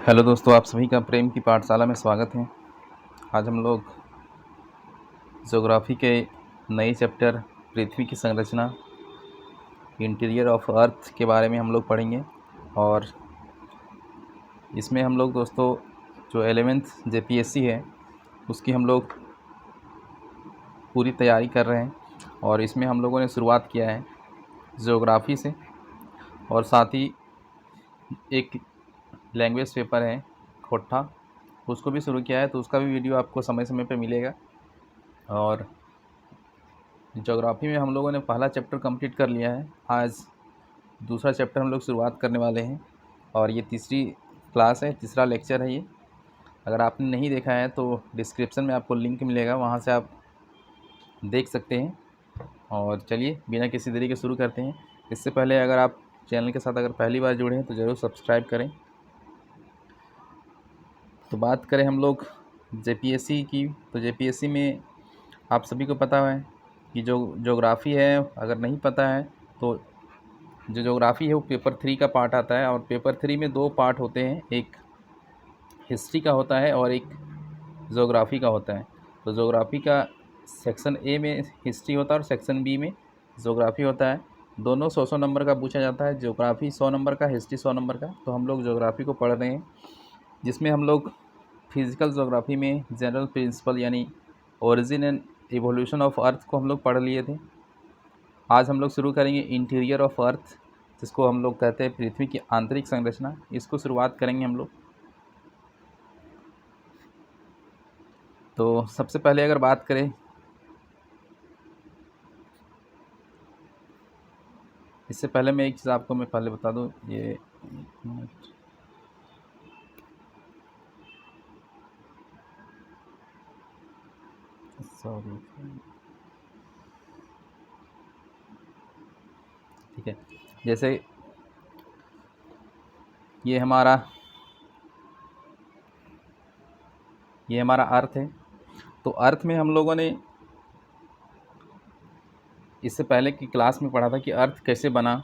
Hello दोस्तों, आप सभी का प्रेम की पाठशाला में स्वागत है। आज हम लोग ज्योग्राफी के नए चैप्टर पृथ्वी की संरचना, इंटीरियर ऑफ अर्थ के बारे में हम लोग पढ़ेंगे। और इसमें हम लोग दोस्तों जो 11th जेपीएससी है उसकी हम लोग पूरी तैयारी कर रहे हैं। और इसमें हम लोगों ने शुरुआत किया है ज्योग्राफी से, और साथ ही एक लैंग्वेज पेपर है खोट्ठा, उसको भी शुरू किया है। तो उसका भी वीडियो आपको समय समय पर मिलेगा। और ज्योग्राफी में हम लोगों ने पहला चैप्टर कंप्लीट कर लिया है। आज दूसरा चैप्टर हम लोग शुरुआत करने वाले हैं, और ये तीसरी क्लास है, तीसरा लेक्चर है ये। अगर आपने नहीं देखा है तो डिस्क्रिप्शन में आपको लिंक मिलेगा, वहाँ से आप देख सकते हैं। और चलिए बिना किसी देरी के शुरू करते हैं। इससे पहले अगर आप चैनल के साथ अगर पहली बार जुड़े हैं तो ज़रूर सब्सक्राइब करें। तो बात करें हम लोग जेपीएससी की, तो जेपीएससी में आप सभी को पता है कि जो ज्योग्राफी है, अगर नहीं पता है तो जो ज्योग्राफी है वो पेपर 3 का पार्ट आता है। और पेपर 3 में 2 पार्ट होते हैं, एक हिस्ट्री का होता है और एक ज्योग्राफी का होता है। तो ज्योग्राफी का सेक्शन ए में हिस्ट्री होता है और सेक्शन बी में ज्योग्राफी होता है। दोनों 100 नंबर का पूछा जाता है, ज्योग्राफी 100 नंबर का, हिस्ट्री 100 नंबर का। तो हम लोग ज्योग्राफी को पढ़ रहे हैं, जिसमें हम लोग फिज़िकल ज्योग्राफी में जनरल प्रिंसिपल यानी origin and evolution of earth को हम लोग पढ़ लिए थे। आज हम लोग शुरू करेंगे इंटीरियर ऑफ अर्थ, जिसको हम लोग कहते हैं पृथ्वी की आंतरिक संरचना। इसको शुरुआत करेंगे हम लोग। तो सबसे पहले अगर बात करें, इससे पहले मैं एक चीज़ आपको मैं पहले बता दूं, ये एक मिनट, सॉरी, ठीक है। जैसे ये हमारा अर्थ है। तो अर्थ में हम लोगों ने इससे पहले की क्लास में पढ़ा था कि अर्थ कैसे बना,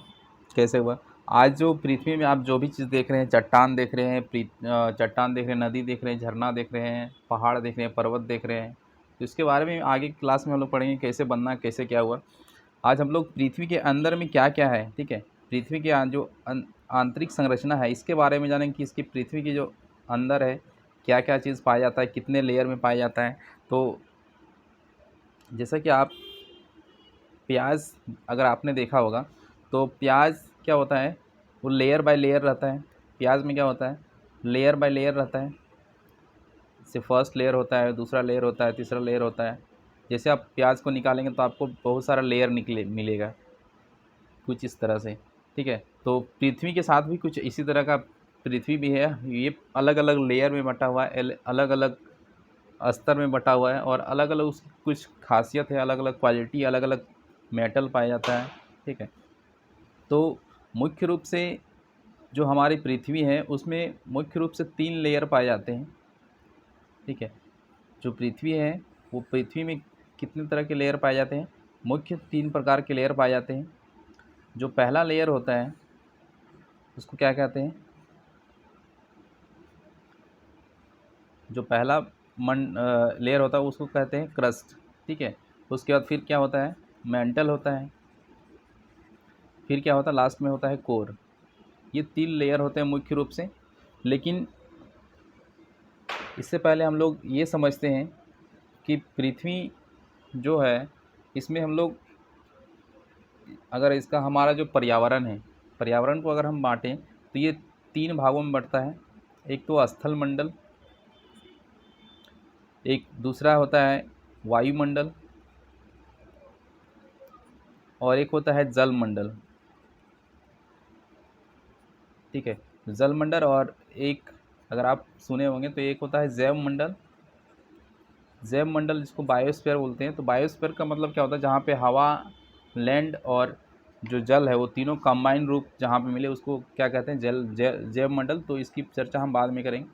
कैसे हुआ। आज जो पृथ्वी में आप जो भी चीज़ देख रहे हैं, चट्टान देख रहे हैं, चट्टान देख रहे हैं, नदी देख रहे हैं, झरना देख रहे हैं, पहाड़ देख रहे हैं, पर्वत देख रहे हैं, तो इसके बारे में आगे की क्लास में हम लोग पढ़ेंगे कैसे बनना, कैसे क्या हुआ। आज हम लोग पृथ्वी के अंदर में क्या क्या है, ठीक है, पृथ्वी के जो आंतरिक संरचना है इसके बारे में जानेंगे कि इसकी पृथ्वी की जो अंदर है क्या क्या चीज़ पाया जाता है, कितने लेयर में पाया जाता है। तो जैसा कि आप प्याज अगर आपने देखा होगा, तो प्याज क्या होता है, वो लेयर बाय लेयर रहता है। प्याज में क्या होता है, लेयर बाय लेयर रहता है। जैसे फर्स्ट लेयर होता है, दूसरा लेयर होता है, तीसरा लेयर होता है। जैसे आप प्याज को निकालेंगे तो आपको बहुत सारा लेयर मिलेगा, कुछ इस तरह से, ठीक है। तो पृथ्वी के साथ भी कुछ इसी तरह का पृथ्वी भी है, ये अलग अलग लेयर में बटा हुआ है, अलग अलग स्तर में बटा हुआ है, और अलग अलग उसकी कुछ खासियत है, अलग अलग क्वालिटी, अलग अलग मेटल पाया जाता है, ठीक है। तो मुख्य रूप से जो हमारी पृथ्वी है उसमें मुख्य रूप से 3 लेयर पाए जाते हैं, ठीक है। जो पृथ्वी है वो पृथ्वी में कितने तरह के लेयर पाए जाते हैं, मुख्य 3 प्रकार के लेयर पाए जाते हैं। जो पहला लेयर होता है उसको क्या कहते हैं, जो पहला लेयर होता है उसको कहते हैं क्रस्ट, ठीक है। उसके बाद फिर क्या होता है, मेंटल होता है, फिर क्या होता है, लास्ट में होता है कोर। ये 3 लेयर होते हैं मुख्य रूप से। लेकिन इससे पहले हम लोग ये समझते हैं कि पृथ्वी जो है इसमें हम लोग अगर इसका हमारा जो पर्यावरण है, पर्यावरण को अगर हम बांटें तो ये 3 भागों में बढ़ता है। एक तो स्थल मंडल, एक दूसरा होता है वायुमंडल, और एक होता है जल मंडल, ठीक है। जल मंडल, और एक अगर आप सुने होंगे तो एक होता है जैव मंडल। जैव मंडल जिसको बायोस्फीयर बोलते हैं। तो बायोस्फीयर का मतलब क्या होता है, जहाँ पे हवा, लैंड और जो जल है वो तीनों कंबाइन रूप जहाँ पे मिले उसको क्या कहते हैं, जैव मंडल। तो इसकी चर्चा हम बाद में करेंगे,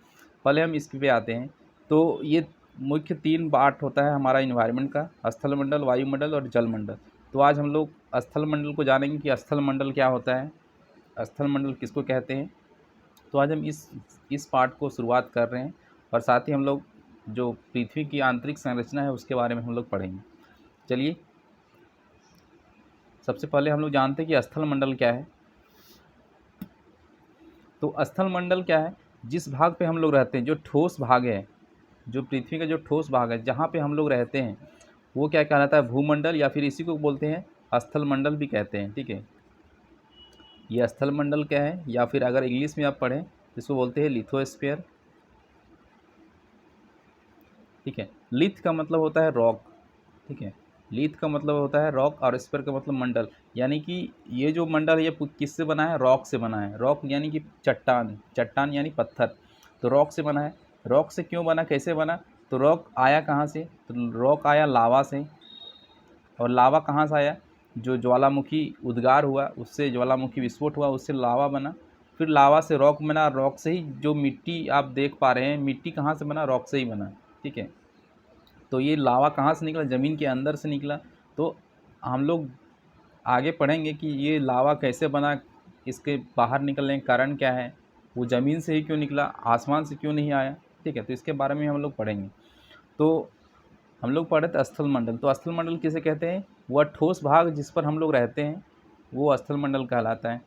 पहले हम इसके पे आते हैं। तो ये मुख्य 3 पार्ट होता है हमारा इन्वायरमेंट का, स्थल मंडल, वायुमंडल और जल मंडल। तो आज हम लोग स्थल मंडल को जानेंगे कि स्थल मंडल क्या होता है, स्थल मंडल किसको कहते हैं, तो आज हम इस पार्ट को शुरुआत कर रहे हैं और साथ ही हम लोग जो पृथ्वी की आंतरिक संरचना है उसके बारे में हम लोग पढ़ेंगे। चलिए, सबसे पहले हम लोग जानते हैं कि स्थल मंडल क्या है। तो स्थल मंडल क्या है? जिस भाग पे हम लोग रहते हैं, जो ठोस भाग है, जो पृथ्वी का जो ठोस भाग है जहाँ पे हम लोग रहते हैं, वो क्या कहलाता है? भूमंडल, या फिर इसी को बोलते हैं स्थल मंडल भी कहते हैं। ठीक है, ये स्थल मंडल क्या है, या फिर अगर इंग्लिश में आप पढ़ें तो इसको बोलते हैं लिथोस्फीयर। ठीक है, लिथ का मतलब होता है रॉक। ठीक है, लिथ का मतलब होता है रॉक और स्फीयर का मतलब मंडल, यानी कि ये जो मंडल है ये किससे बना है? रॉक से बना है। रॉक यानी कि चट्टान, चट्टान यानी पत्थर, तो रॉक से बना है। रॉक से क्यों बना, कैसे बना? तो रॉक आया कहाँ से? तो रॉक आया लावा से, और लावा कहाँ से आया? जो ज्वालामुखी उद्गार हुआ उससे, ज्वालामुखी विस्फोट हुआ उससे लावा बना, फिर लावा से रॉक बना, रॉक से ही जो मिट्टी आप देख पा रहे हैं, मिट्टी कहाँ से बना? रॉक से ही बना। ठीक है, तो ये लावा कहाँ से निकला? ज़मीन के अंदर से निकला। तो हम लोग आगे पढ़ेंगे कि ये लावा कैसे बना, इसके बाहर निकलने का कारण क्या है, वो ज़मीन से ही क्यों निकला, आसमान से क्यों नहीं आया। ठीक है, तो इसके बारे में हम लोग पढ़ेंगे। तो हम लोग पढ़े थे स्थल मंडल। तो स्थल मंडल किसे कहते हैं? वह ठोस भाग जिस पर हम लोग रहते हैं वो स्थल मंडल कहलाता है।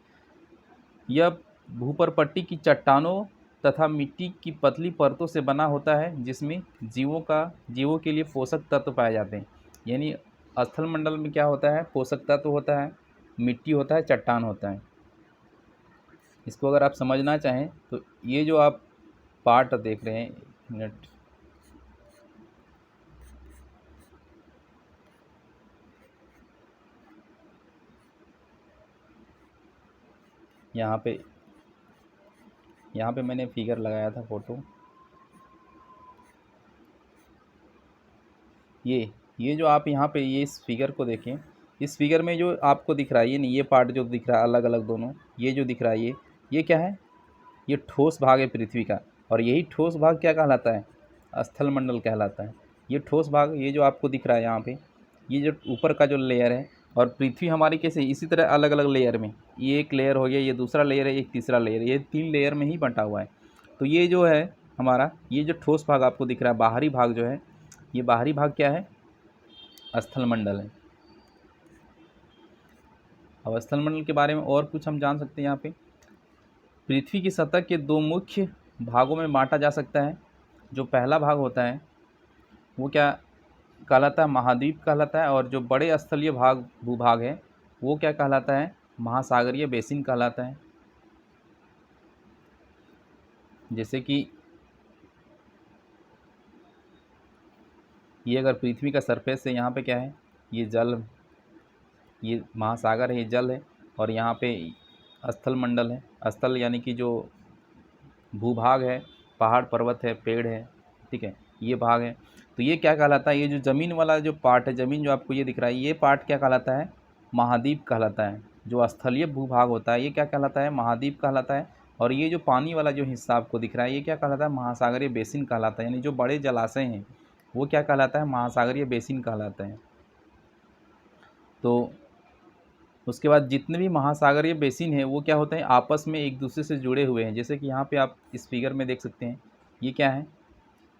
यह भूपरपट्टी की चट्टानों तथा मिट्टी की पतली परतों से बना होता है, जिसमें जीवों के लिए पोषक तत्व पाए जाते हैं। यानी स्थल मंडल में क्या होता है? पोषक तत्व होता है, मिट्टी होता है, चट्टान होता है। इसको अगर आप समझना चाहें तो ये जो आप पार्ट देख रहे हैं, एक मिनट, यहाँ पे मैंने फिगर लगाया था, फोटो। ये जो आप यहाँ पे ये इस फिगर को देखें, इस फिगर में जो आपको दिख रहा है, ये नहीं, ये पार्ट जो दिख रहा है अलग अलग दोनों, ये जो दिख रहा है ये क्या है? ये ठोस भाग है पृथ्वी का, और यही ठोस भाग क्या कहलाता है? स्थल मंडल कहलाता है। ये ठोस भाग, ये जो आपको दिख रहा है यहाँ पे, ये जो ऊपर का जो लेयर है, और पृथ्वी हमारी कैसे इसी तरह अलग अलग लेयर में, ये एक लेयर हो गया, ये दूसरा लेयर है, एक तीसरा लेयर, ये 3 लेयर में ही बंटा हुआ है। तो ये जो है हमारा, ये जो ठोस भाग आपको दिख रहा है, बाहरी भाग जो है, ये बाहरी भाग क्या है? स्थल मंडल है। अब स्थल मंडल के बारे में और कुछ हम जान सकते हैं। यहाँ पे पृथ्वी की सतह के 2 मुख्य भागों में बांटा जा सकता है। जो पहला भाग होता है वो क्या कहलाता है? महाद्वीप कहलाता है, और जो बड़े स्थलीय भूभाग है वो क्या कहलाता है? महासागरीय बेसिन कहलाता है। जैसे कि ये अगर पृथ्वी का सरफेस है, यहाँ पे क्या है? ये जल, ये महासागर है, ये जल है, और यहाँ पे स्थल मंडल है। स्थल यानी कि जो भूभाग है, पहाड़ पर्वत है, पेड़ है। ठीक है, ये भाग है। तो ये क्या कहलाता है? ये जो ज़मीन वाला जो पार्ट है, ज़मीन जो आपको ये दिख रहा है, ये पार्ट क्या कहलाता है? महाद्वीप कहलाता है। जो स्थलीय भूभाग होता है ये क्या कहलाता है? महाद्वीप कहलाता है। और ये जो पानी वाला जो हिस्सा आपको दिख रहा है ये क्या कहलाता है? महासागरीय बेसिन कहलाता है। यानी जो बड़े जलाशय हैं वो क्या कहलाता है? महासागरीय बेसिन कहलाता है। तो उसके बाद जितने भी महासागरीय बेसिन है वो क्या होते हैं? आपस में एक दूसरे से जुड़े हुए हैं। जैसे कि यहाँ पे आप इस फिगर में देख सकते हैं, ये क्या है?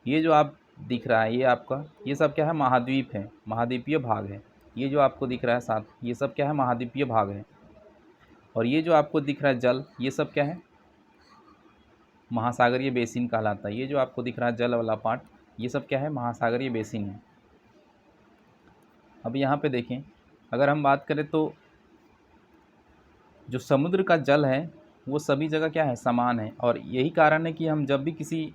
ये जो आप दिख रहा है ये आपका, ये सब क्या है? महाद्वीप है, महाद्वीपीय भाग है। ये जो आपको दिख रहा है साथ, ये सब क्या है? महाद्वीपीय भाग है। और ये जो आपको दिख रहा है जल, ये सब क्या है? महासागरीय बेसिन कहलाता है। ये जो आपको दिख रहा है जल वाला पार्ट, ये सब क्या है? महासागरीय बेसिन है। अब यहाँ पे देखें, अगर हम बात करें तो जो समुद्र का जल है वो सभी जगह क्या है? समान है। और यही कारण है कि हम जब भी किसी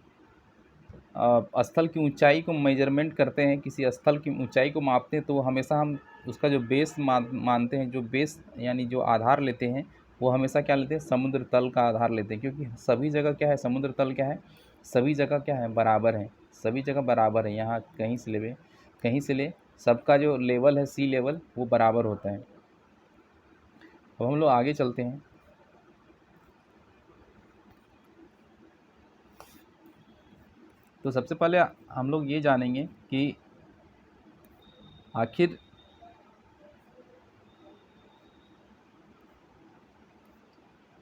स्थल की ऊंचाई को मेजरमेंट करते हैं, किसी स्थल की ऊंचाई को मापते हैं, तो हमेशा हम उसका जो बेस मानते हैं, जो बेस यानी जो आधार लेते हैं, वो हमेशा क्या लेते हैं? समुद्र तल का आधार लेते हैं। क्योंकि सभी जगह क्या है? समुद्र तल क्या है? सभी जगह क्या है? बराबर है। सभी जगह बराबर है। यहाँ कहीं से ले सबका जो लेवल है, सी लेवल, वो बराबर होता है। अब हम लोग आगे चलते हैं। तो सबसे पहले हम लोग ये जानेंगे कि आखिर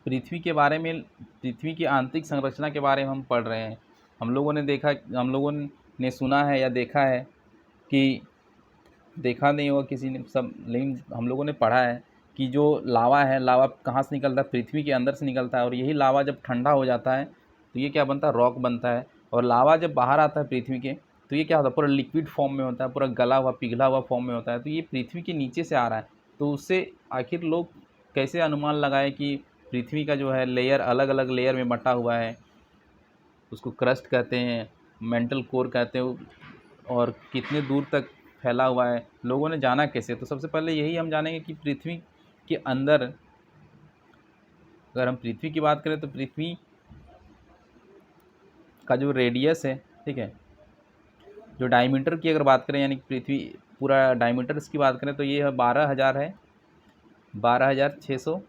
पृथ्वी के बारे में, पृथ्वी की आंतरिक संरचना के बारे में हम पढ़ रहे हैं। हम लोगों ने सुना है या देखा है कि, देखा नहीं होगा किसी ने सब, लेकिन हम लोगों ने पढ़ा है कि जो लावा है, लावा कहाँ से निकलता है? पृथ्वी के अंदर से निकलता है। और यही लावा जब ठंडा हो जाता है तो ये क्या बनता है? रॉक बनता है। और लावा जब बाहर आता है पृथ्वी के, तो ये क्या होता है? पूरा लिक्विड फॉर्म में होता है, पूरा गला हुआ पिघला हुआ फॉर्म में होता है। तो ये पृथ्वी के नीचे से आ रहा है। तो उससे आखिर लोग कैसे अनुमान लगाए कि पृथ्वी का जो है लेयर अलग अलग लेयर में बँटा हुआ है, उसको क्रस्ट कहते हैं, मेंटल कोर कहते हैं, और कितने दूर तक फैला हुआ है, लोगों ने जाना कैसे? तो सबसे पहले यही हम जानेंगे कि पृथ्वी के अंदर, अगर हम पृथ्वी की बात करें तो पृथ्वी का जो रेडियस है, ठीक है, जो डायमीटर की अगर बात करें, यानी कि पृथ्वी पूरा डायमीटर इसकी बात करें, तो ये है 12,000 है, 12,600,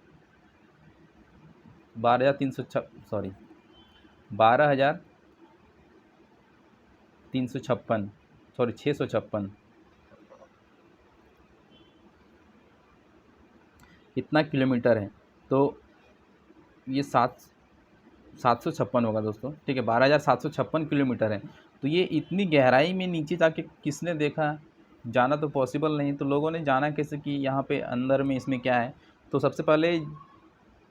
12,356, सॉरी 656, इतना किलोमीटर है। तो ये 756 होगा दोस्तों, ठीक है, 12,756 किलोमीटर है। तो ये इतनी गहराई में नीचे जाके किसने देखा? जाना तो पॉसिबल नहीं। तो लोगों ने जाना कैसे कि यहाँ पे अंदर में इसमें क्या है? तो सबसे पहले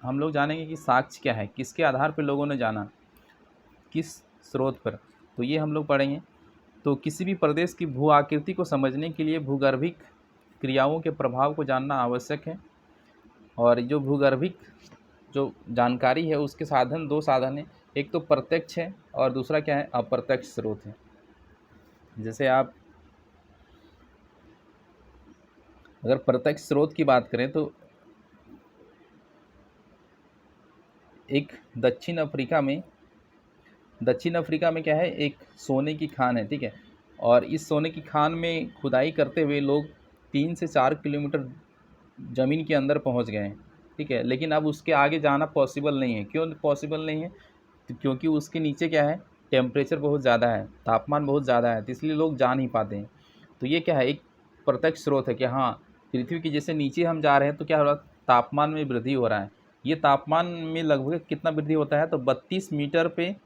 हम लोग जानेंगे कि साक्ष्य क्या है, किसके आधार पे लोगों ने जाना, किस स्रोत पर। तो ये हम लोग पढ़ेंगे। तो किसी भी प्रदेश की भू आकृति को समझने के लिए भूगर्भिक क्रियाओं के प्रभाव को जानना आवश्यक है। और जो भूगर्भिक जो जानकारी है उसके साधन, दो साधन हैं, एक तो प्रत्यक्ष है और दूसरा क्या है? अप्रत्यक्ष स्रोत है। जैसे आप अगर प्रत्यक्ष स्रोत की बात करें तो एक दक्षिण अफ्रीका में क्या है? एक सोने की खान है, ठीक है। और इस सोने की खान में खुदाई करते हुए लोग 3 से 4 किलोमीटर ज़मीन के अंदर पहुंच गए हैं, ठीक है। लेकिन अब उसके आगे जाना पॉसिबल नहीं है। क्यों पॉसिबल नहीं है? तो क्योंकि उसके नीचे क्या है? टेम्परेचर बहुत ज़्यादा है, तापमान बहुत ज़्यादा है, तो इसलिए लोग जा नहीं पाते हैं। तो ये क्या है? एक प्रत्यक्ष स्रोत है कि हाँ, पृथ्वी के जैसे नीचे हम जा रहे हैं तो क्या हो रहा है? तापमान में वृद्धि हो रहा है। ये तापमान में लगभग कितना वृद्धि होता है? तो 32 मीटर पे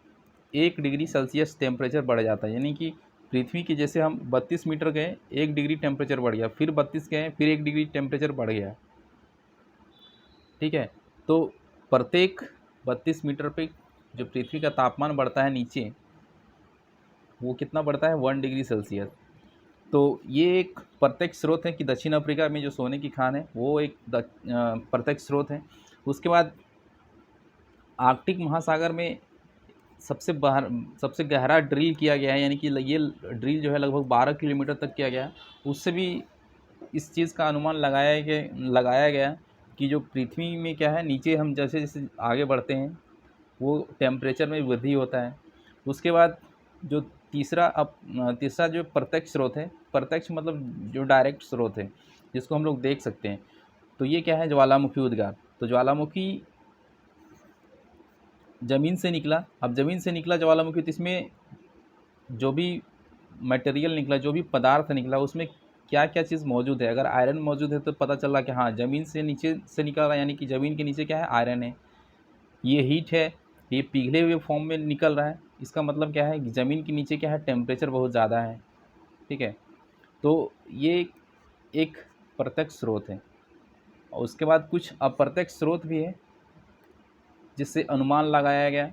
1 डिग्री सेल्सियस टेम्परेचर बढ़ जाता है। यानी कि पृथ्वी के जैसे हम 32 मीटर गए, 1 डिग्री टेम्परेचर बढ़ गया, फिर 32 गए, फिर 1 डिग्री टेम्परेचर बढ़ गया, ठीक है। तो प्रत्येक 32 मीटर पे जो पृथ्वी का तापमान बढ़ता है नीचे, वो कितना बढ़ता है? 1 डिग्री सेल्सियस। तो ये एक प्रत्यक्ष स्रोत है कि दक्षिण अफ्रीका में जो सोने की खान है वो एक प्रत्यक्ष स्रोत है। उसके बाद आर्कटिक महासागर में सबसे गहरा ड्रिल किया गया है, यानी कि ये ड्रिल जो है लगभग 12 किलोमीटर तक किया गया है। उससे भी इस चीज़ का अनुमान लगाया गया कि जो पृथ्वी में क्या है, नीचे हम जैसे जैसे आगे बढ़ते हैं वो टेम्परेचर में वृद्धि होता है। उसके बाद जो तीसरा जो प्रत्यक्ष स्रोत है, प्रत्यक्ष मतलब जो डायरेक्ट स्रोत है जिसको हम लोग देख सकते हैं, तो ये क्या है? ज्वालामुखी उद्गार। तो ज्वालामुखी ज़मीन से निकला। अब ज़मीन से निकला ज्वालामुखी, तो इसमें जो भी मटेरियल निकला, जो भी पदार्थ निकला, उसमें क्या क्या चीज़ मौजूद है? अगर आयरन मौजूद है तो पता चल रहा कि हाँ, ज़मीन से नीचे से निकल रहा है, यानी कि ज़मीन के नीचे क्या है? आयरन है। ये हीट है, ये पिघले हुए फॉर्म में निकल रहा है। इसका मतलब क्या है कि ज़मीन के नीचे क्या है? टेम्परेचर बहुत ज़्यादा है, ठीक है। तो ये एक प्रत्यक्ष स्रोत है। और उसके बाद कुछ अप्रत्यक्ष स्रोत भी है जिससे अनुमान लगाया गया।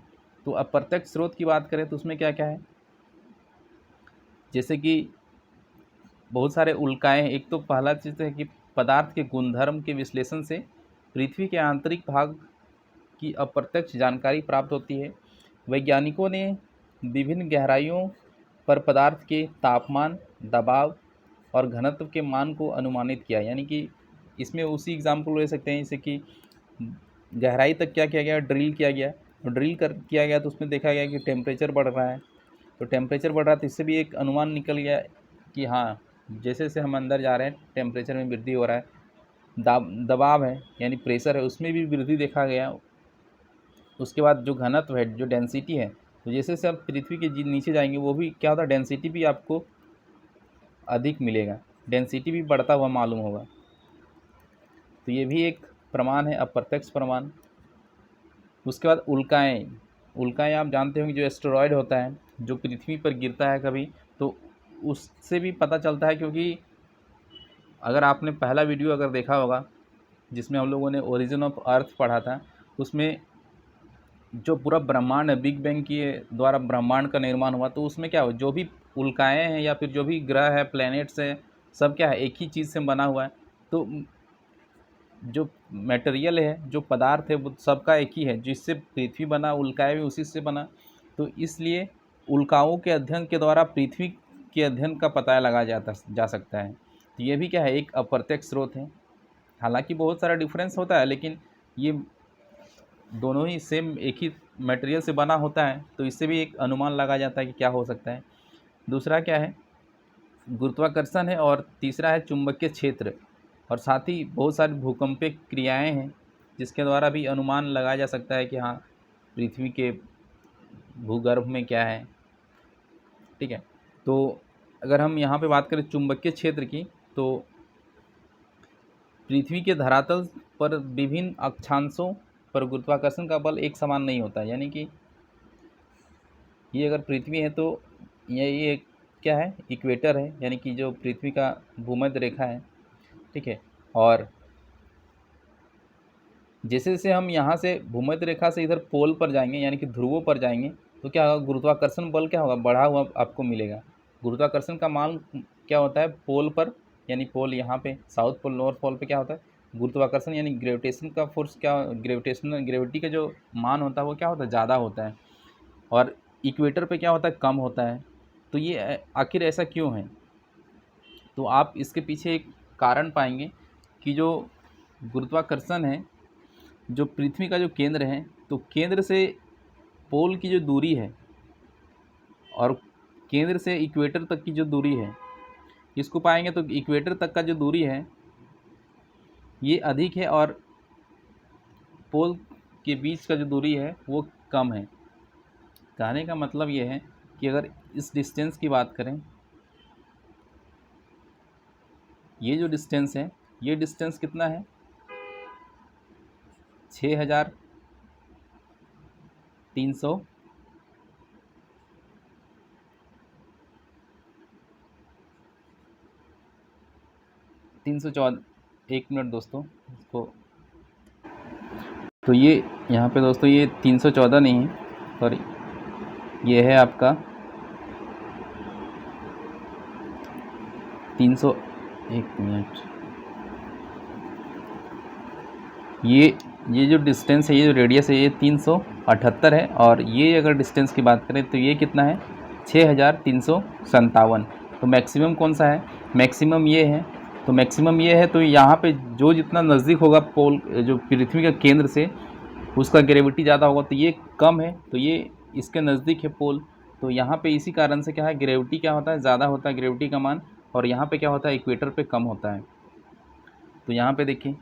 तो अप्रत्यक्ष स्रोत की बात करें तो उसमें क्या क्या है? जैसे कि बहुत सारे उल्काएँ। एक तो पहला चीज़ है कि पदार्थ के गुणधर्म के विश्लेषण से पृथ्वी के आंतरिक भाग की अप्रत्यक्ष जानकारी प्राप्त होती है। वैज्ञानिकों ने विभिन्न गहराइयों पर पदार्थ के तापमान, दबाव और घनत्व के मान को अनुमानित किया। यानी कि इसमें उसी एग्जाम्पल ले सकते हैं, जैसे कि गहराई तक क्या किया गया? ड्रिल किया गया। तो किया गया तो उसमें देखा गया कि टेम्परेचर बढ़ रहा है। तो टेम्परेचर बढ़ रहा है तो इससे भी एक अनुमान निकल गया कि हाँ, जैसे जैसे हम अंदर जा रहे हैं टेम्परेचर में वृद्धि हो रहा है। दबाव है, यानी प्रेशर है, उसमें भी वृद्धि देखा गया। उसके बाद जो घनत्व है, जो डेंसिटी है, तो जैसे जैसे आप पृथ्वी के नीचे जाएंगे वो भी क्या होता है? डेंसिटी भी आपको अधिक मिलेगा, डेंसिटी भी बढ़ता हुआ मालूम होगा। तो ये भी एक प्रमाण है, अप्रत्यक्ष प्रमाण। उसके बाद उल्काएँ। उल्काएँ आप जानते होंगे, जो एस्टेरॉयड होता है जो पृथ्वी पर गिरता है कभी, तो उससे भी पता चलता है। क्योंकि अगर आपने पहला वीडियो अगर देखा होगा जिसमें हम लोगों ने ओरिजिन ऑफ अर्थ पढ़ा था, उसमें जो पूरा ब्रह्मांड है, बिग बैंग के द्वारा ब्रह्मांड का निर्माण हुआ, तो उसमें क्या हो, जो भी उल्काएँ हैं या फिर जो भी ग्रह है, प्लैनेट्स हैं, सब क्या है, एक ही चीज़ से बना हुआ है। तो जो मटेरियल है, जो पदार्थ है, वो सबका एक ही है। जिससे पृथ्वी बना, उल्काएँ भी उसी से बना। तो इसलिए उल्काओं के अध्ययन के द्वारा पृथ्वी के अध्ययन का पता लगाया जा सकता है। तो ये भी क्या है, एक अप्रत्यक्ष स्रोत है। हालांकि बहुत सारा डिफरेंस होता है, लेकिन ये दोनों ही सेम एक ही मटेरियल से बना होता है, तो इससे भी एक अनुमान लगाया जाता है कि क्या हो सकता है। दूसरा क्या है, गुरुत्वाकर्षण है, और तीसरा है चुंबकीय क्षेत्र, और साथ ही बहुत सारी भूकंपीय क्रियाएं हैं जिसके द्वारा भी अनुमान लगाया जा सकता है कि हाँ, पृथ्वी के भूगर्भ में क्या है। ठीक है, तो अगर हम यहाँ पे बात करें चुंबकीय क्षेत्र की, तो पृथ्वी के धरातल पर विभिन्न अक्षांशों पर गुरुत्वाकर्षण का बल एक समान नहीं होता है। यानी कि ये अगर पृथ्वी है तो ये क्या है, इक्वेटर है, यानी कि जो पृथ्वी का भूमध्य रेखा है। ठीक है, और जैसे जैसे हम यहाँ से भूमध्य रेखा से इधर पोल पर जाएंगे, यानी कि ध्रुवों पर जाएंगे, तो क्या होगा, गुरुत्वाकर्षण बल क्या होगा, बढ़ा हुआ आपको मिलेगा। गुरुत्वाकर्षण का मान क्या होता है, पोल पर, यानी पोल यहाँ पे साउथ पोल, नॉर्थ पोल पे क्या होता है, गुरुत्वाकर्षण यानी ग्रेविटेशन का फोर्स, क्या ग्रेविटी का जो मान होता है वो क्या होता है, ज़्यादा होता है, और इक्वेटर पे क्या होता है, कम होता है। तो ये आखिर ऐसा क्यों है, तो आप इसके पीछे एक कारण पाएंगे कि जो गुरुत्वाकर्षण है, जो पृथ्वी का जो केंद्र है, तो केंद्र से पोल की जो दूरी है और केंद्र से इक्वेटर तक की जो दूरी है, इसको पाएंगे तो इक्वेटर तक का जो दूरी है ये अधिक है, और पोल के बीच का जो दूरी है वो कम है। कहने का मतलब ये है कि अगर इस डिस्टेंस की बात करें, ये जो डिस्टेंस है, ये डिस्टेंस कितना है, 6300 314, एक मिनट दोस्तों इसको, तो ये यहाँ पे दोस्तों ये 314 नहीं है, सॉरी, ये है आपका 300, एक मिनट, ये जो डिस्टेंस है, ये जो रेडियस है, ये 378 है, और ये अगर डिस्टेंस की बात करें तो ये कितना है, 6357। तो मैक्सिमम कौन सा है, मैक्सिमम ये है। तो मैक्सिमम ये है, तो यहाँ पे जो जितना नज़दीक होगा पोल, जो पृथ्वी का केंद्र से, उसका ग्रेविटी ज़्यादा होगा, तो ये कम है, तो ये इसके नज़दीक है पोल। तो यहाँ पे इसी कारण से क्या है, ग्रेविटी क्या होता है, ज़्यादा होता है ग्रेविटी का मान, और यहाँ पे क्या होता है, इक्वेटर पे कम होता है। तो यहाँ पे देखिए,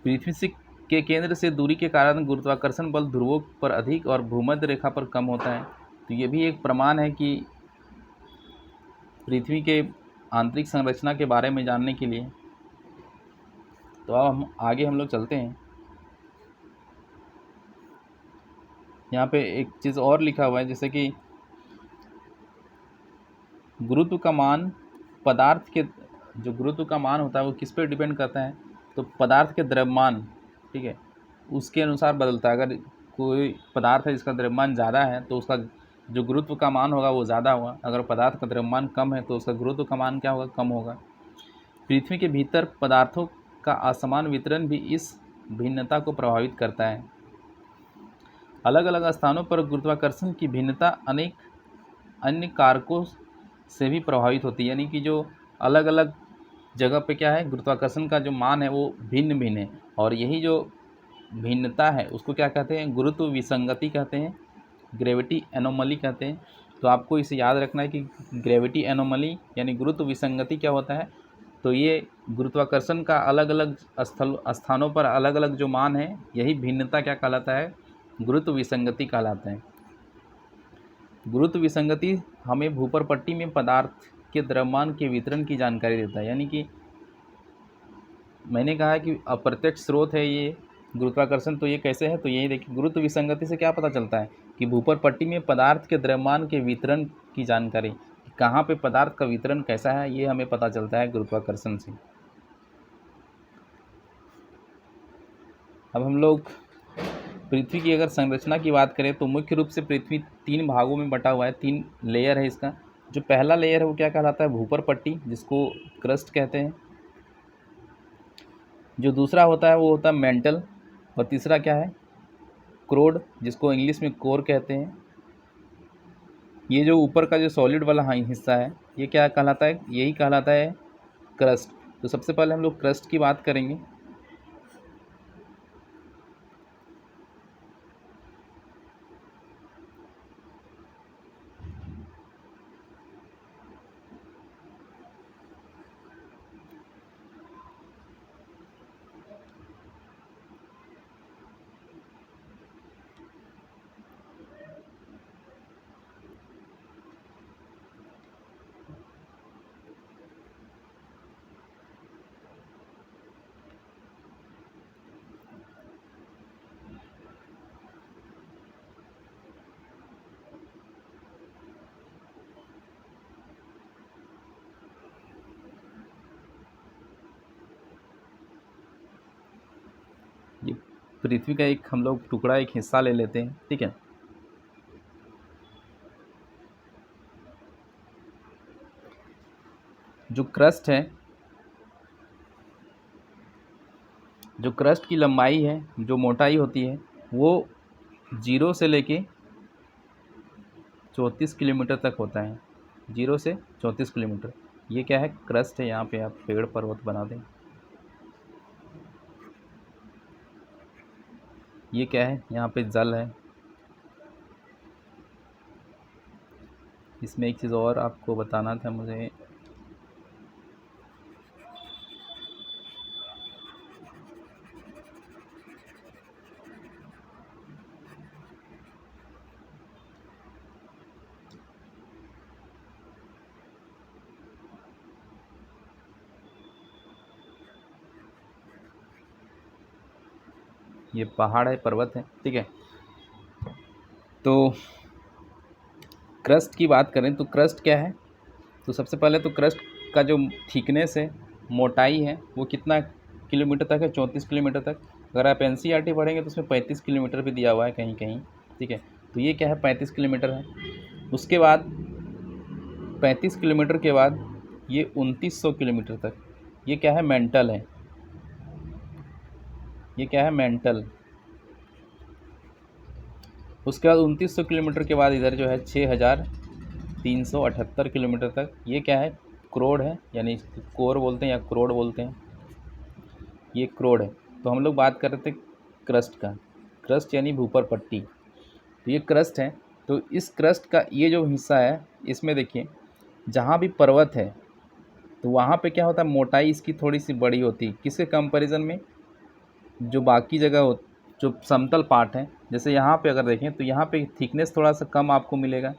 पृथ्वी से के केंद्र से दूरी के कारण गुरुत्वाकर्षण बल ध्रुवों पर अधिक और भूमध्य रेखा पर कम होता है। तो ये भी एक प्रमाण है कि पृथ्वी के आंतरिक संरचना के बारे में जानने के लिए। तो अब हम आगे हम लोग चलते हैं। यहाँ पे एक चीज़ और लिखा हुआ है, जैसे कि गुरुत्व का मान, पदार्थ के जो गुरुत्व का मान होता है वो किस पर डिपेंड करता है, तो पदार्थ के द्रव्यमान, ठीक है, उसके अनुसार बदलता है। अगर कोई पदार्थ है जिसका द्रव्यमान ज़्यादा है तो उसका जो गुरुत्व का मान होगा वो ज़्यादा होगा। अगर पदार्थ का द्रव्यमान कम है तो उसका गुरुत्व का मान क्या होगा, कम होगा। पृथ्वी के भीतर पदार्थों का असमान वितरण भी इस भिन्नता को प्रभावित करता है। अलग अलग स्थानों पर गुरुत्वाकर्षण की भिन्नता अनेक अन्य कारकों से भी प्रभावित होती है। यानी कि जो अलग अलग जगह पे क्या है, गुरुत्वाकर्षण का जो मान है वो भिन्न भिन्न है, और यही जो भिन्नता है उसको क्या कहते हैं, गुरुत्व विसंगति कहते हैं, ग्रेविटी एनोमली कहते हैं। तो आपको इसे याद रखना है कि ग्रेविटी एनोमली यानी गुरुत्व विसंगति क्या होता है, तो ये गुरुत्वाकर्षण का अलग अलग स्थानों पर अलग अलग जो मान है, यही भिन्नता क्या कहलाता है, गुरुत्व विसंगति कहलाता है। गुरुत्व विसंगति हमें भूपर पट्टी में पदार्थ के द्रव्यमान के वितरण की जानकारी देता है। यानी कि मैंने कहा है कि अप्रत्यक्ष स्रोत है ये, गुरुत्वाकर्षण तो ये कैसे है, तो यही देखिए, गुरुत्व विसंगति से क्या पता चलता है कि भूपर पट्टी में पदार्थ के द्रव्यमान के वितरण की जानकारी, कहाँ पे पदार्थ का वितरण कैसा है, ये हमें पता चलता है गुरुत्वाकर्षण से। अब हम लोग पृथ्वी की अगर संरचना की बात करें तो मुख्य रूप से पृथ्वी 3 भागों में बटा हुआ है, 3 लेयर है इसका। जो पहला लेयर है वो क्या कहलाता है, भूपर पट्टी, जिसको क्रस्ट कहते हैं। जो दूसरा होता है वो होता है मेंटल, और तीसरा क्या है, क्रोड, जिसको इंग्लिश में कोर कहते हैं। ये जो ऊपर का जो सॉलिड वाला हिस्सा है ये क्या कहलाता है, यही कहलाता है क्रस्ट। तो सबसे पहले हम लोग क्रस्ट की बात करेंगे। ये पृथ्वी का एक हम लोग टुकड़ा, एक हिस्सा ले लेते हैं, ठीक है। जो क्रस्ट है, जो क्रस्ट की लंबाई है, जो मोटाई होती है, वो 0 से लेके 34 किलोमीटर तक होता है। 0 से 34 किलोमीटर, ये क्या है, क्रस्ट है। यहाँ पे आप पेड़ पर्वत बना दें। ये क्या है, यहाँ पे जल है। इसमें एक चीज़ और आपको बताना था मुझे, ये पहाड़ है, पर्वत है, ठीक है। तो क्रस्ट की बात करें तो क्रस्ट क्या है, तो सबसे पहले तो क्रस्ट का जो थिकनेस है, मोटाई है, वो कितना किलोमीटर तक है, 34 किलोमीटर तक। अगर आप NCERT पढ़ेंगे तो उसमें 35 किलोमीटर भी दिया हुआ है कहीं कहीं, ठीक है। तो ये क्या है, 35 किलोमीटर है। उसके बाद 35 किलोमीटर के बाद ये 2900 किलोमीटर तक, ये क्या है, मेंटल है। ये क्या है, मेंटल। उसके बाद 2900 किलोमीटर के बाद इधर जो है 6378 किलोमीटर तक, ये क्या है, क्रोड है, यानी कोर बोलते हैं या क्रोड बोलते हैं, ये क्रोड है। तो हम लोग बात कर रहे थे क्रस्ट का, क्रस्ट यानी भूपर पट्टी। तो ये क्रस्ट है। तो इस क्रस्ट का ये जो हिस्सा है, इसमें देखिए जहाँ भी पर्वत है तो वहाँ पे क्या होता है, मोटाई इसकी थोड़ी सी बड़ी होती है, किसके कंपैरिजन में, जो बाकी जगह हो, जो समतल पार्ट है। जैसे यहाँ पे अगर देखें तो यहाँ पे थिकनेस थोड़ा सा कम आपको मिलेगा,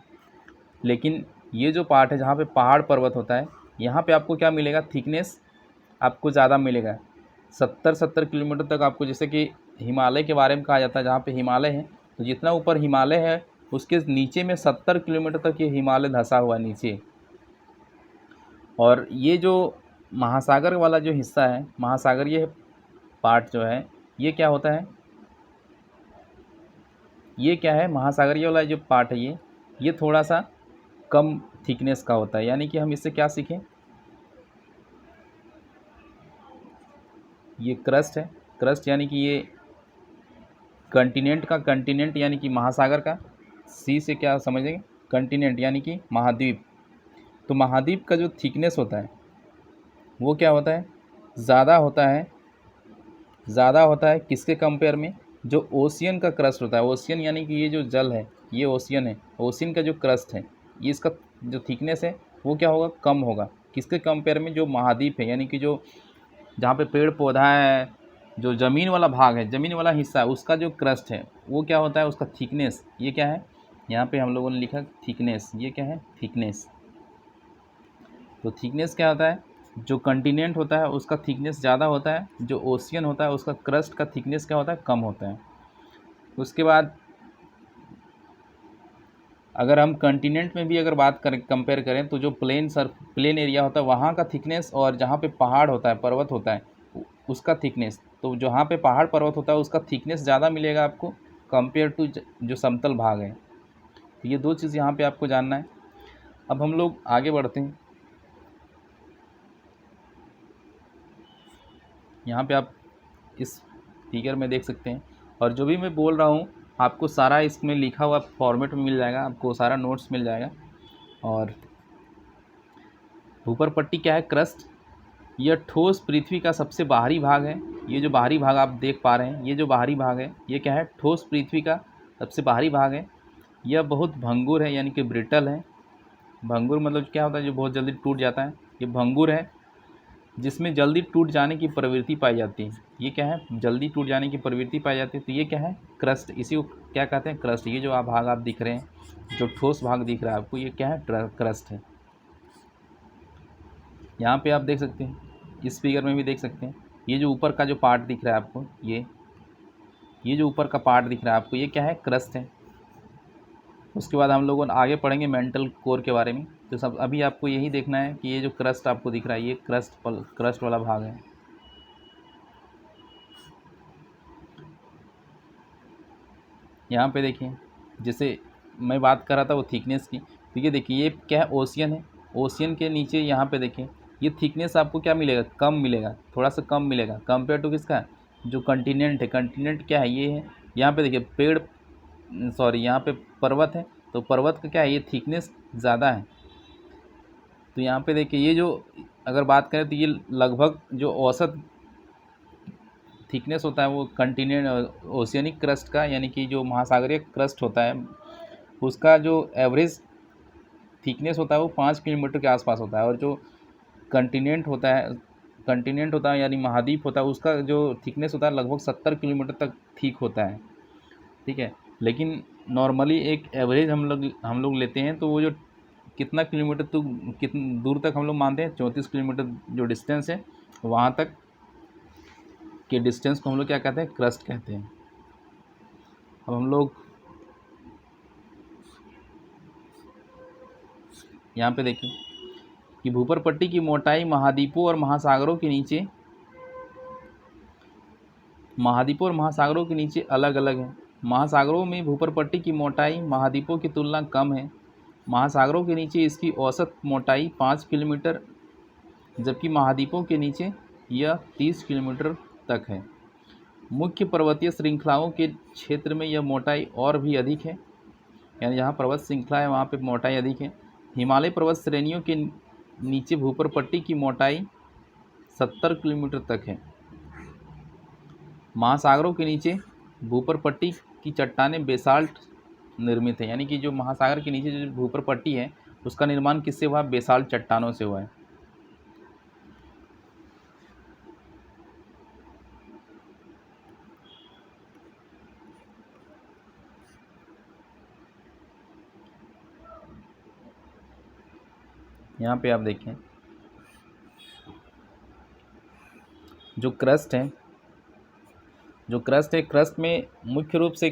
लेकिन ये जो पार्ट है जहाँ पे पहाड़ पर्वत होता है, यहाँ पे आपको क्या मिलेगा, थिकनेस आपको ज़्यादा मिलेगा। 70 किलोमीटर तक आपको, जैसे कि हिमालय के बारे में कहा जाता है, जहाँ पे हिमालय है तो जितना ऊपर हिमालय है उसके नीचे में 70 किलोमीटर तक ये हिमालय धंसा हुआ है नीचे। और ये जो महासागर वाला जो हिस्सा है, महासागरीय पार्ट जो है, ये क्या होता है, ये क्या है, महासागरीय वाला जो पार्ट है ये थोड़ा सा कम थिकनेस का होता है। यानी कि हम इससे क्या सीखें, ये क्रस्ट है, क्रस्ट यानी कि ये कंटिनेंट का, कंटिनेंट यानी कि महासागर का, सी से क्या समझेंगे, कंटिनेंट यानी कि महाद्वीप। तो महाद्वीप का जो थिकनेस होता है वो क्या होता है, ज़्यादा होता है। ज़्यादा होता है किसके कंपेयर में, जो ओशियन का क्रस्ट होता है। ओशियन यानी कि ये जो जल है ये ओशियन है, ओशियन का जो क्रस्ट है ये, इसका जो थिकनेस है वो क्या होगा, कम होगा। किसके कंपेयर में, जो महाद्वीप है, यानी कि जो जहाँ पे पेड़ पौधा है, जो ज़मीन वाला भाग है, ज़मीन वाला हिस्सा है, उसका जो क्रस्ट है वो क्या होता है, उसका थिकनेस, ये क्या है, यहाँ पे हम लोगों ने लिखा थिकनेस, ये क्या है, थिकनेस। तो थिकनेस क्या होता है, जो कंटिनेंट होता है उसका थिकनेस ज़्यादा होता है, जो ओशियन होता है उसका क्रस्ट का थिकनेस क्या होता है, कम होता है। उसके बाद अगर हम कंटिनेंट में भी अगर बात करें, कंपेयर करें, तो जो प्लेन एरिया होता है वहाँ का थिकनेस और जहाँ पे पहाड़ होता है, पर्वत होता है, उसका थिकनेस, तो जहाँ पे पहाड़ पर्वत होता है उसका थिकनेस ज़्यादा मिलेगा आपको कंपेयर टू जो समतल भाग है। तो ये दो चीज़ यहाँ पे आपको जानना है। अब हम लोग आगे बढ़ते हैं। यहाँ पे आप इस फिगर में देख सकते हैं, और जो भी मैं बोल रहा हूँ आपको सारा इसमें लिखा हुआ फॉर्मेट में मिल जाएगा, आपको सारा नोट्स मिल जाएगा। और ऊपर पट्टी क्या है, क्रस्ट, यह ठोस पृथ्वी का सबसे बाहरी भाग है। ये जो बाहरी भाग आप देख पा रहे हैं, ये जो बाहरी भाग है ये क्या है, ठोस पृथ्वी का सबसे बाहरी भाग है। यह बहुत भंगुर है, यानी कि ब्रिटल है। भंगुर मतलब क्या होता है, जो बहुत जल्दी टूट जाता है, ये भंगुर है, जिसमें जल्दी टूट जाने की प्रवृत्ति पाई जाती है। ये क्या है, जल्दी टूट जाने की प्रवृत्ति पाई जाती है। तो ये क्या है, क्रस्ट, इसी को क्या कहते हैं, क्रस्ट। ये जो भाग आप दिख रहे हैं, जो ठोस भाग दिख रहा है आपको, ये क्या है, क्रस्ट है। यहाँ पे आप देख सकते हैं, इस फिगर में भी देख सकते हैं, ये जो ऊपर का जो पार्ट दिख रहा है आपको, ये जो ऊपर का पार्ट दिख रहा है आपको, ये क्या है, क्रस्ट है। उसके बाद हम लोगों आगे पढ़ेंगे मेंटल कोर के बारे में। तो सब अभी आपको यही देखना है कि ये जो क्रस्ट आपको दिख रहा है, ये क्रस्ट वाला भाग है। यहाँ पे देखिए, जैसे मैं बात कर रहा था वो थिकनेस की, तो ये देखिए, ये क्या है, ओशियन है। ओशियन के नीचे यहाँ पे देखिए, ये थिकनेस आपको क्या मिलेगा, कम मिलेगा, थोड़ा सा कम मिलेगा कंपेयर टू किसका, जो कंटिनेंट है। कंटिनेंट क्या है, ये है। यहाँ पे देखिए पेड़, सॉरी, यहाँ पे पर्वत है, तो पर्वत का क्या है, ये थिकनेस ज़्यादा है। तो यहाँ पे देखिए, ये जो अगर बात करें तो ये लगभग जो औसत थिकनेस होता है वो कंटिनेंट ओशियनिक क्रस्ट का, यानी कि जो महासागरीय क्रस्ट होता है उसका जो एवरेज थिकनेस होता है वो 5 किलोमीटर के आसपास होता है। और जो कंटिनेंट होता है यानी महाद्वीप होता है, उसका जो थिकनेस होता है लगभग 70 किलोमीटर तक ठीक होता है। ठीक है, लेकिन नॉर्मली एक एवरेज हम लोग लेते हैं, तो वो जो कितना किलोमीटर तो कितनी दूर तक हम लोग मानते हैं, 34 किलोमीटर जो डिस्टेंस है, वहाँ तक के डिस्टेंस को हम लोग क्या कहते हैं, क्रस्ट कहते हैं। अब हम लोग यहाँ पे देखिए कि भूपर पट्टी की मोटाई महाद्वीपों और महासागरों के नीचे अलग अलग है। महासागरों में भूपर पट्टी की मोटाई महाद्वीपों की तुलना कम है। महासागरों के नीचे इसकी औसत मोटाई 5 किलोमीटर, जबकि महाद्वीपों के नीचे यह 30 किलोमीटर तक है। मुख्य पर्वतीय श्रृंखलाओं के क्षेत्र में यह मोटाई और भी अधिक है, यानी जहाँ पर्वत श्रृंखला है वहाँ पे मोटाई अधिक है। हिमालय पर्वत श्रेणियों के नीचे भूपर पट्टी की मोटाई 70 किलोमीटर तक है। महासागरों के नीचे भूपर पट्टी की चट्टानें बेसाल्ट निर्मित है, यानी कि जो महासागर के नीचे जो भूपर पट्टी है उसका निर्माण किससे हुआ, बेसाल्ट चट्टानों से हुआ है। यहाँ पे आप देखें, जो क्रस्ट है, क्रस्ट में मुख्य रूप से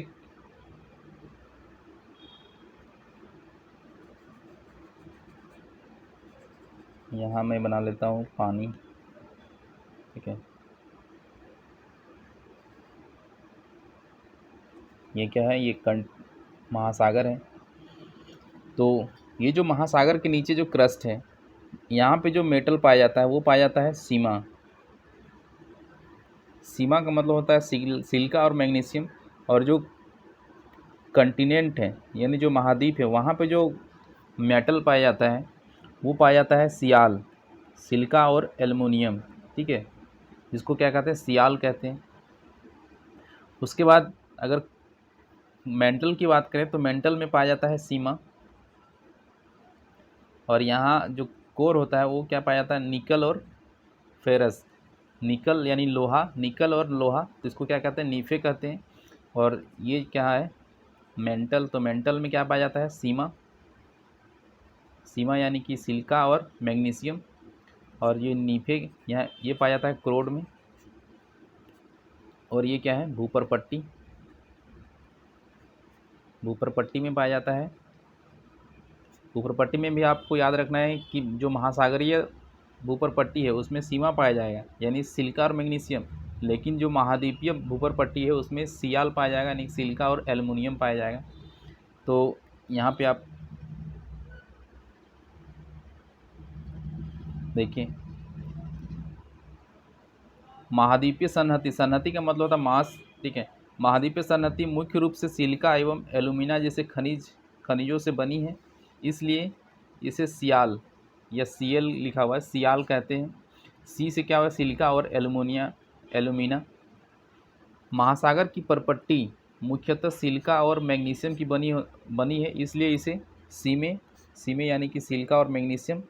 यहाँ मैं बना लेता हूँ पानी। ठीक है, ये क्या है, ये महासागर है। तो ये जो महासागर के नीचे जो क्रस्ट है, यहाँ पे जो मेटल पाया जाता है वो पाया जाता है सीमा। सीमा का मतलब होता है सिलिका और मैग्नीशियम। और जो कंटिनेंट है यानी जो महाद्वीप है, वहाँ पे जो मेटल पाया जाता है वो पाया जाता है सिलिका और एल्युमिनियम। ठीक है, जिसको क्या कहते हैं, सियाल कहते हैं। उसके बाद अगर मेंटल की बात करें तो मेंटल में पाया जाता है सीमा। और यहाँ जो कोर होता है वो क्या पाया जाता है, निकल और फेरस। निकल यानी लोहा, निकल और लोहा, तो इसको क्या कहते हैं, नीफे कहते हैं। और ये क्या है, मेंटल, तो मेंटल में क्या पाया जाता है, सीमा यानी कि सिलिका और मैग्नीशियम। और ये नीफे यहाँ ये पाया जाता है क्रोड में। और ये क्या है, भूपर पट्टी, भूपर पट्टी में पाया जाता है। भूपर पट्टी में भी आपको याद रखना है कि जो महासागरीय भूपर पट्टी है उसमें सीमा पाया जाएगा, यानी सिलिका और मैग्नीशियम। लेकिन जो महाद्वीपीय भूपर पट्टी है उसमें सियाल पाया जाएगा, यानी सिलिका और एल्युमिनियम पाया जाएगा। तो यहाँ पे आप देखिए, महाद्वीपीय संहति, संहति का मतलब होता है मास, ठीक है। महाद्वीपीय संहति मुख्य रूप से सिलिका एवं एल्यूमिना जैसे खनिजों से बनी है, इसलिए इसे सियाल या सीएल लिखा हुआ है, सियाल कहते हैं। सी से क्या हुआ, सिलिका और एल्यूमिना। महासागर की परपट्टी मुख्यतः सिलिका और मैग्नीशियम की बनी है, इसलिए इसे सीमे यानी कि सिलिका और मैग्नीशियम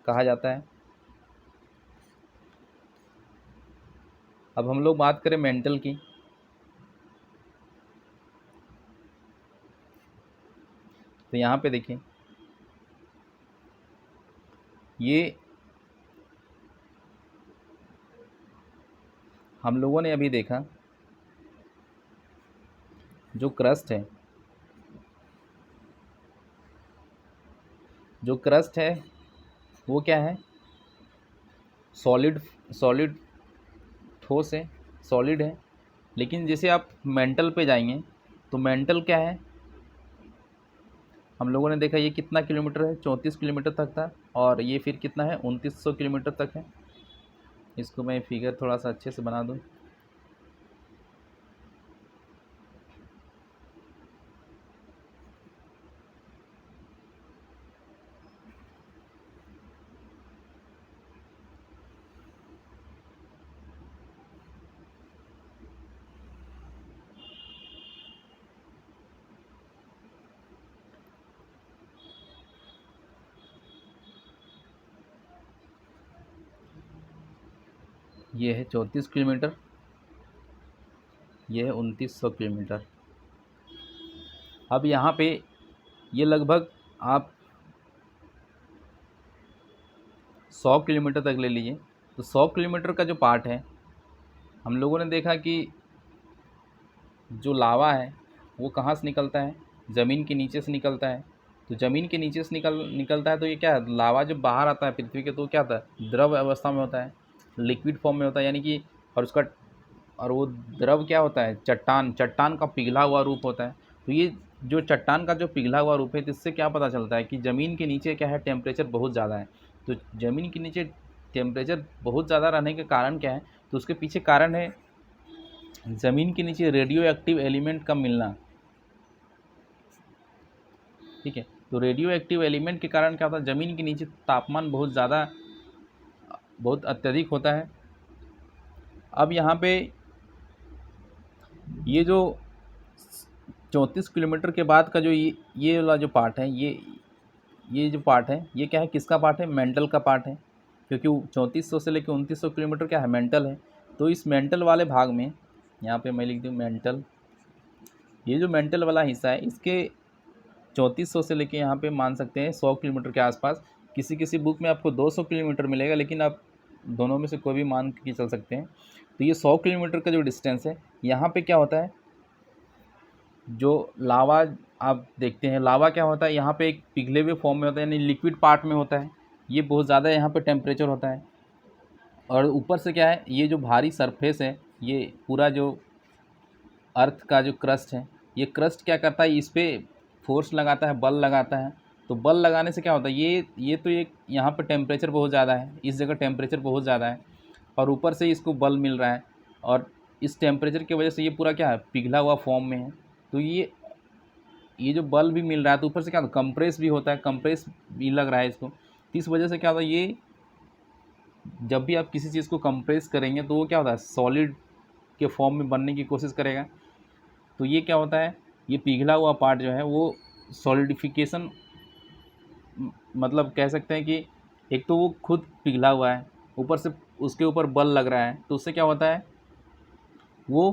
कहा जाता है। अब हम लोग बात करें मेंटल की। तो यहाँ पे देखिए, ये हम लोगों ने अभी देखा जो क्रस्ट है, जो क्रस्ट है वो क्या है, सॉलिड ठोस है, सॉलिड है। लेकिन जैसे आप मेंटल पे जाएंगे तो मेंटल क्या है, हम लोगों ने देखा ये कितना किलोमीटर है, 34 किलोमीटर तक था, और ये फिर कितना है, 2900 किलोमीटर तक है। इसको मैं फिगर थोड़ा सा अच्छे से बना दूँ। ये है 34 किलोमीटर, ये है 2900 किलोमीटर। अब यहाँ पे ये लगभग आप 100 किलोमीटर तक ले लीजिए। तो 100 किलोमीटर का जो पार्ट है, हम लोगों ने देखा कि जो लावा है वो कहाँ से निकलता है, ज़मीन के नीचे से निकलता है। तो ज़मीन के नीचे से निकलता है, तो ये क्या है, लावा जब बाहर आता है पृथ्वी के तो क्या होता है, द्रव अवस्था में होता है, लिक्विड फॉर्म में होता है, यानी कि और वो द्रव क्या होता है, चट्टान का पिघला हुआ रूप होता है। तो ये जो चट्टान का जो पिघला हुआ रूप है, तो इससे क्या पता चलता है कि ज़मीन के नीचे क्या है, टेम्परेचर बहुत ज़्यादा है। तो ज़मीन के नीचे टेम्परेचर बहुत ज़्यादा रहने के कारण क्या है, तो उसके पीछे कारण है ज़मीन के नीचे रेडियो एक्टिव एलिमेंट का मिलना, ठीक है। तो रेडियो एक्टिव एलिमेंट के कारण क्या होता है, ज़मीन के नीचे तापमान बहुत अत्यधिक होता है। अब यहाँ पे ये जो 34 किलोमीटर के बाद का जो ये वाला जो पार्ट है, ये जो पार्ट है, ये क्या है, किसका पार्ट है, मेंटल का पार्ट है। क्योंकि 3400 से लेकर 2900 किलोमीटर क्या है, मेंटल है। तो इस मेंटल वाले भाग में यहाँ पे मैं लिख दूँ मेंटल, ये जो मेंटल वाला हिस्सा है इसके 3400 से लेके यहाँ पे मान सकते हैं 100 किलोमीटर के आसपास। किसी किसी बुक में आपको 200 किलोमीटर मिलेगा, लेकिन आप दोनों में से कोई भी मान के चल सकते हैं। तो ये 100 किलोमीटर का जो डिस्टेंस है, यहाँ पे क्या होता है, जो लावा आप देखते हैं, लावा क्या होता है, यहाँ पे एक पिघले हुए फॉर्म में होता है, यानी लिक्विड पार्ट में होता है। ये बहुत ज़्यादा यहाँ पे टेम्परेचर होता है। और ऊपर से क्या है, ये जो भारी सरफेस है, ये पूरा जो अर्थ का जो क्रस्ट है, ये क्रस्ट क्या करता है, इस पर फोर्स लगाता है, बल लगाता है। तो बल लगाने से क्या होता है, ये तो एक यहाँ पर टेम्परेचर बहुत ज़्यादा है, इस जगह टेम्परेचर बहुत ज़्यादा है, और ऊपर से इसको बल मिल रहा है, और इस टेम्परेचर की वजह से ये पूरा क्या है, पिघला हुआ फॉर्म में है। तो ये जो बल भी मिल रहा है, तो ऊपर से क्या होता है, कंप्रेस भी होता है, कंप्रेस भी लग रहा है इसको। तो इस वजह से क्या होता है, ये जब भी आप किसी चीज़ को कंप्रेस करेंगे तो वो क्या होता है, सॉलिड के फॉर्म में बनने की कोशिश करेगा। तो ये क्या होता है, ये पिघला हुआ पार्ट जो है वो सॉलिडिफिकेशन, मतलब कह सकते हैं कि एक तो वो खुद पिघला हुआ है, ऊपर से उसके ऊपर बल लग रहा है, तो उससे क्या होता है, वो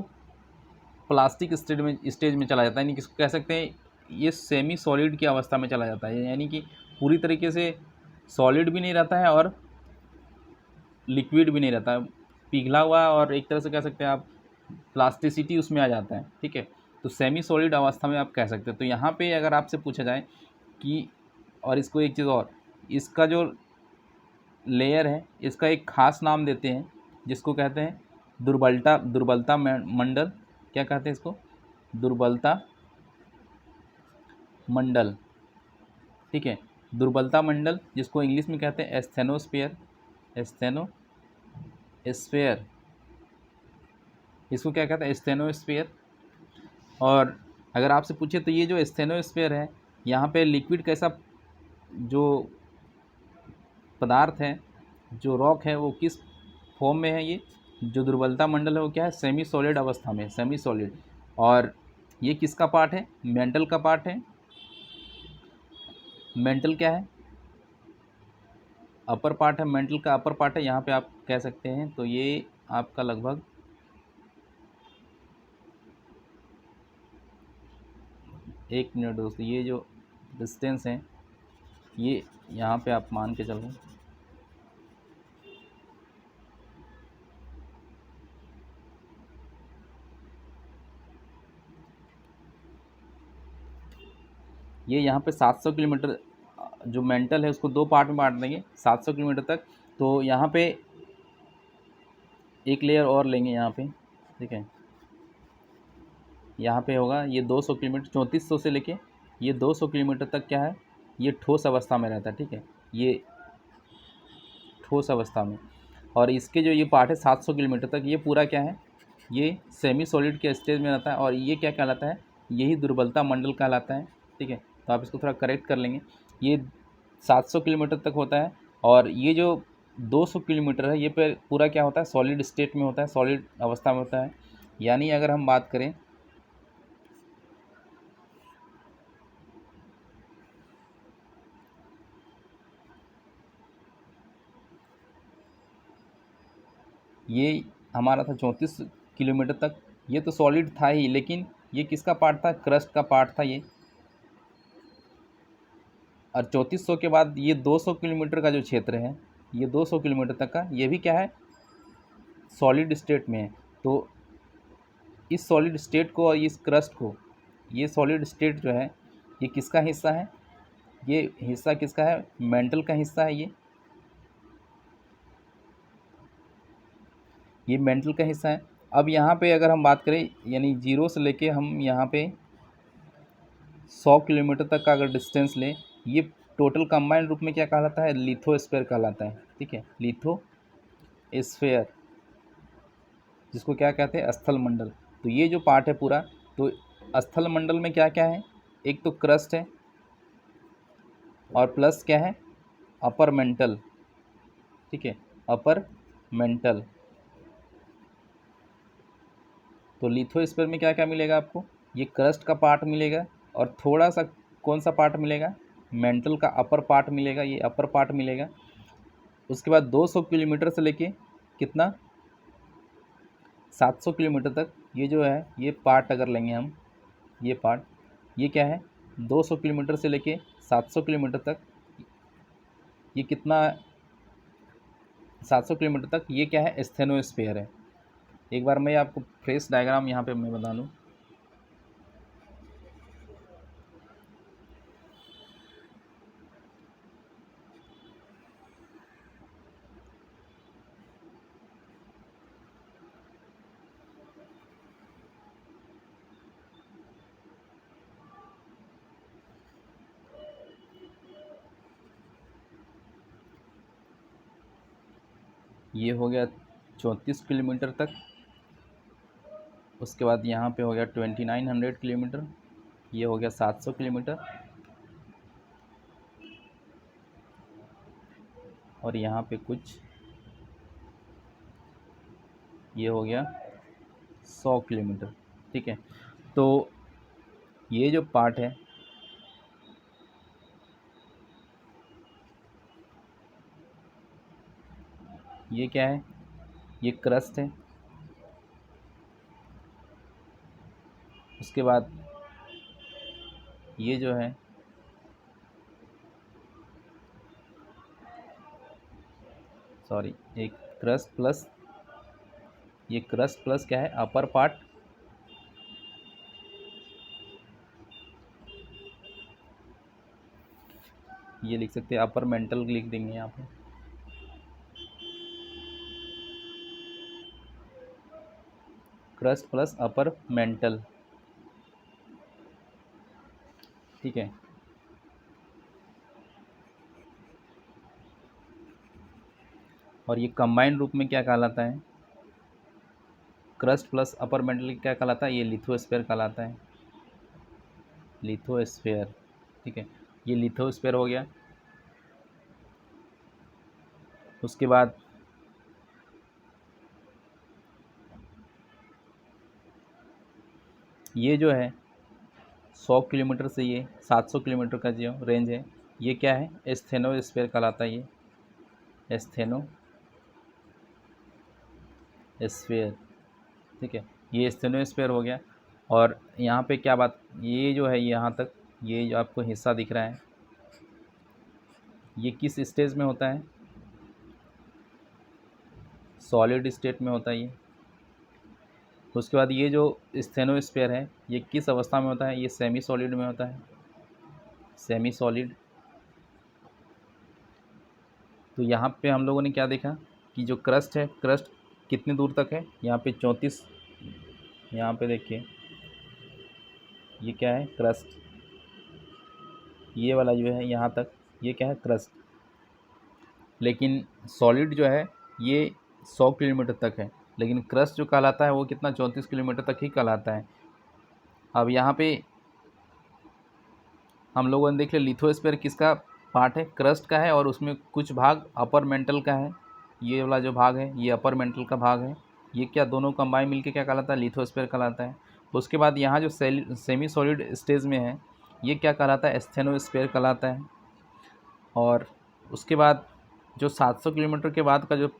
प्लास्टिक स्टेज में चला जाता है, यानी कि कह सकते हैं ये सेमी सॉलिड की अवस्था में चला जाता है, यानी कि पूरी तरीके से सॉलिड भी नहीं रहता है और लिक्विड भी नहीं रहता है, पिघला हुआ, और एक तरह से कह सकते हैं आप प्लास्टिसिटी उसमें आ जाता है, ठीक है। तो सेमी सॉलिड अवस्था में आप कह सकते हैं। तो यहाँ पे अगर आपसे पूछा जाए कि, और इसको एक चीज़ और, इसका जो लेयर है इसका एक ख़ास नाम देते हैं जिसको कहते हैं दुर्बलता मंडल। क्या कहते हैं इसको? दुर्बलता मंडल, ठीक है। दुर्बलता मंडल, जिसको इंग्लिश में कहते हैं एस्थेनोस्फीयर। एस्थेनोस्फीयर, इसको क्या कहते हैं? एस्थेनोस्फीयर। और अगर आपसे पूछे तो ये जो एस्थेनोस्फीयर है, यहाँ पे लिक्विड कैसा जो पदार्थ है, जो रॉक है, वो किस फॉर्म में है? ये जो दुर्बलता मंडल है वो क्या है? सेमी सॉलिड अवस्था में, सेमी सॉलिड। और ये किसका पार्ट है? मेंटल का पार्ट है। मेंटल क्या है? अपर पार्ट है, मेंटल का अपर पार्ट है, यहाँ पे आप कह सकते हैं। तो ये आपका लगभग 1 मिनट दोस्तों, ये जो डिस्टेंस है ये यहाँ पे आप मान के चलो, ये यहाँ पे 700 किलोमीटर, जो मेंटल है उसको 2 पार्ट में बांट देंगे 700 किलोमीटर तक। तो यहाँ पे एक लेयर और लेंगे यहाँ पे, ठीक है। यहाँ पे होगा ये 200 किलोमीटर, 3400 से लेके ये 200 किलोमीटर तक क्या है? ये ठोस अवस्था में रहता है, ठीक है। ये ठोस अवस्था में। और इसके जो ये पार्ट है 700 किलोमीटर तक, ये पूरा क्या है? ये सेमी सॉलिड के स्टेज में रहता है। और ये क्या कहलाता है? यही दुर्बलता मंडल कहलाता है, ठीक है। तो आप इसको थोड़ा करेक्ट कर लेंगे। ये 700 किलोमीटर तक होता है। और ये जो 200 किलोमीटर है ये पे पूरा क्या होता है? सॉलिड स्टेट में होता है, सॉलिड अवस्था में होता है। यानी अगर हम बात करें, ये हमारा था 34 किलोमीटर तक, ये तो सॉलिड था ही, लेकिन ये किसका पार्ट था? क्रस्ट का पार्ट था ये। और 3400 के बाद ये 200 किलोमीटर का जो क्षेत्र है, ये 200 किलोमीटर तक का, ये भी क्या है? सॉलिड स्टेट में है। तो इस सॉलिड स्टेट को और इस क्रस्ट को, ये सॉलिड स्टेट जो है ये किसका हिस्सा है? ये हिस्सा किसका है? मेंटल का हिस्सा है ये मेंटल का हिस्सा है। अब यहाँ पे अगर हम बात करें, यानी 0 से लेके हम यहाँ पे 100 किलोमीटर तक का अगर डिस्टेंस लें, ये टोटल कंबाइंड रूप में क्या कहलाता है? लिथोस्फीयर कहलाता है, ठीक है। लिथोस्फीयर, जिसको क्या कहते हैं? स्थल मंडल। तो ये जो पार्ट है पूरा, तो स्थल मंडल में क्या क्या है? एक तो क्रस्ट है, और प्लस क्या है? अपर मेंटल, ठीक है, अपर मेंटल। तो लिथोस्फीयर में क्या क्या मिलेगा आपको? ये क्रस्ट का पार्ट मिलेगा, और थोड़ा सा कौन सा पार्ट मिलेगा? मेंटल का अपर पार्ट मिलेगा, ये अपर पार्ट मिलेगा। उसके बाद 200 किलोमीटर से लेके कितना? 700 किलोमीटर तक ये जो है, ये पार्ट अगर लेंगे हम, ये पार्ट, ये क्या है? 200 किलोमीटर से लेके 700 किलोमीटर तक, ये कितना? 700 किलोमीटर तक ये क्या है? स्टेनोस्फीयर है। एक बार मैं आपको फ्रेश डायग्राम यहाँ पे मैं बता दूँ। ये हो गया 34 किलोमीटर तक। उसके बाद यहाँ पे हो गया 2900 किलोमीटर। ये हो गया 700 किलोमीटर। और यहाँ पे कुछ ये हो गया 100 किलोमीटर, ठीक है। तो ये जो पार्ट है, ये क्या है? ये क्रस्ट है। उसके बाद ये जो है, सॉरी, एक क्रस्ट प्लस, ये क्रस्ट प्लस क्या है, अपर पार्ट, ये लिख सकते हैं अपर मेंटल लिख देंगे यहाँ पे। क्रस्ट प्लस अपर मेंटल, ठीक है। और ये कंबाइंड रूप में क्या कहलाता है, क्रस्ट प्लस अपर मेंटल क्या कहलाता है, ये लिथोस्फीयर कहलाता है, लिथोस्फीयर, ठीक है। ये लिथोस्फीयर हो गया। उसके बाद ये जो है 100 किलोमीटर से ये 700 किलोमीटर का जो रेंज है, ये क्या है, स्टेनोस्फीयर कहलाता है, ये स्टेनोस्फीयर, ठीक है। ये स्टेनोस्फीयर हो गया। और यहाँ पे क्या बात, ये जो है यहाँ तक, ये जो आपको हिस्सा दिख रहा है, ये किस स्टेज में होता है, सॉलिड स्टेट में होता है ये। उसके बाद ये जो स्टेनोस्फीयर है, ये किस अवस्था में होता है, ये सेमी सॉलिड में होता है, सेमी सॉलिड। तो यहाँ पे हम लोगों ने क्या देखा कि जो क्रस्ट है, क्रस्ट कितने दूर तक है, यहाँ पे 34, यहाँ पे देखिए ये क्या है, क्रस्ट, ये वाला जो है यहाँ तक, ये क्या है, क्रस्ट। लेकिन सॉलिड जो है ये 100 किलोमीटर तक है, लेकिन क्रस्ट जो कहलाता है वो कितना, 34 किलोमीटर तक ही कहलाता है। अब यहाँ पे हम लोगों ने देख लिया लिथोस्फीयर किसका पार्ट है, क्रस्ट का है, और उसमें कुछ भाग अपर मेंटल का है, ये वाला जो भाग है ये अपर मेंटल का भाग है। ये क्या दोनों कंबाइन मिलके क्या कहलाता है, लिथोस्फीयर कहलाता है। उसके बाद यहाँ जो सेमी सॉलिड स्टेज में है, ये क्या कहलाता है, स्टेनोस्फीयर कहलाता है। और उसके बाद जो 700 किलोमीटर के बाद का जो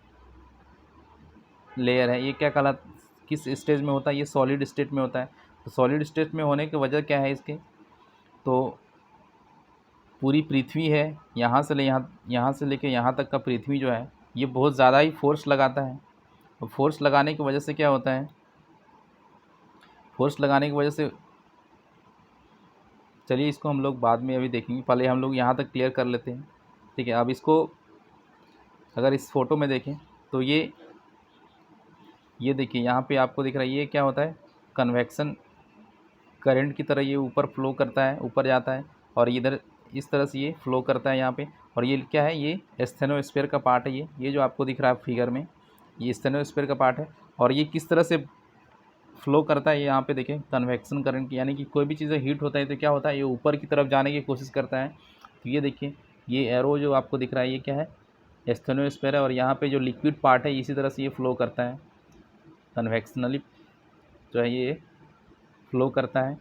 लेयर है, ये क्या कहलाता, किस स्टेज में होता है, ये सॉलिड स्टेट में होता है। तो सॉलिड स्टेट में होने की वजह क्या है इसके, तो पूरी पृथ्वी है, यहाँ से लेके यहाँ तक का पृथ्वी जो है, ये बहुत ज़्यादा ही फोर्स लगाता है। और फोर्स लगाने की वजह से क्या होता है, फोर्स लगाने की वजह से, चलिए इसको हम लोग बाद में अभी देखेंगे, पहले हम लोग यहाँ तक क्लियर कर लेते हैं, ठीक है। अब इसको अगर इस फोटो में देखें तो ये देखिए यहाँ पे आपको दिख रहा है, ये क्या होता है, कन्वेक्शन करंट की तरह ये ऊपर फ्लो करता है, ऊपर जाता है, और इधर इस तरह से ये फ्लो करता है यहाँ पे। और ये क्या है, ये स्टेनोस्फीयर का पार्ट है, ये जो आपको दिख रहा है फिगर में, ये स्टेनोस्फीयर का पार्ट है। और ये किस तरह से फ्लो करता है, ये यहाँ पे देखें, कन्वेक्शन करंट, यानी कि कोई भी चीज़ें हीट होता है तो क्या होता है, ये ऊपर की तरफ जाने की कोशिश करता है। तो ये देखिए, ये एरो जो आपको दिख रहा है, ये क्या है, स्टेनोस्फीयर है। और यहाँ पे जो लिक्विड पार्ट है, इसी तरह से ये फ्लो करता है, कन्वेक्शनली जो है ये फ्लो करता है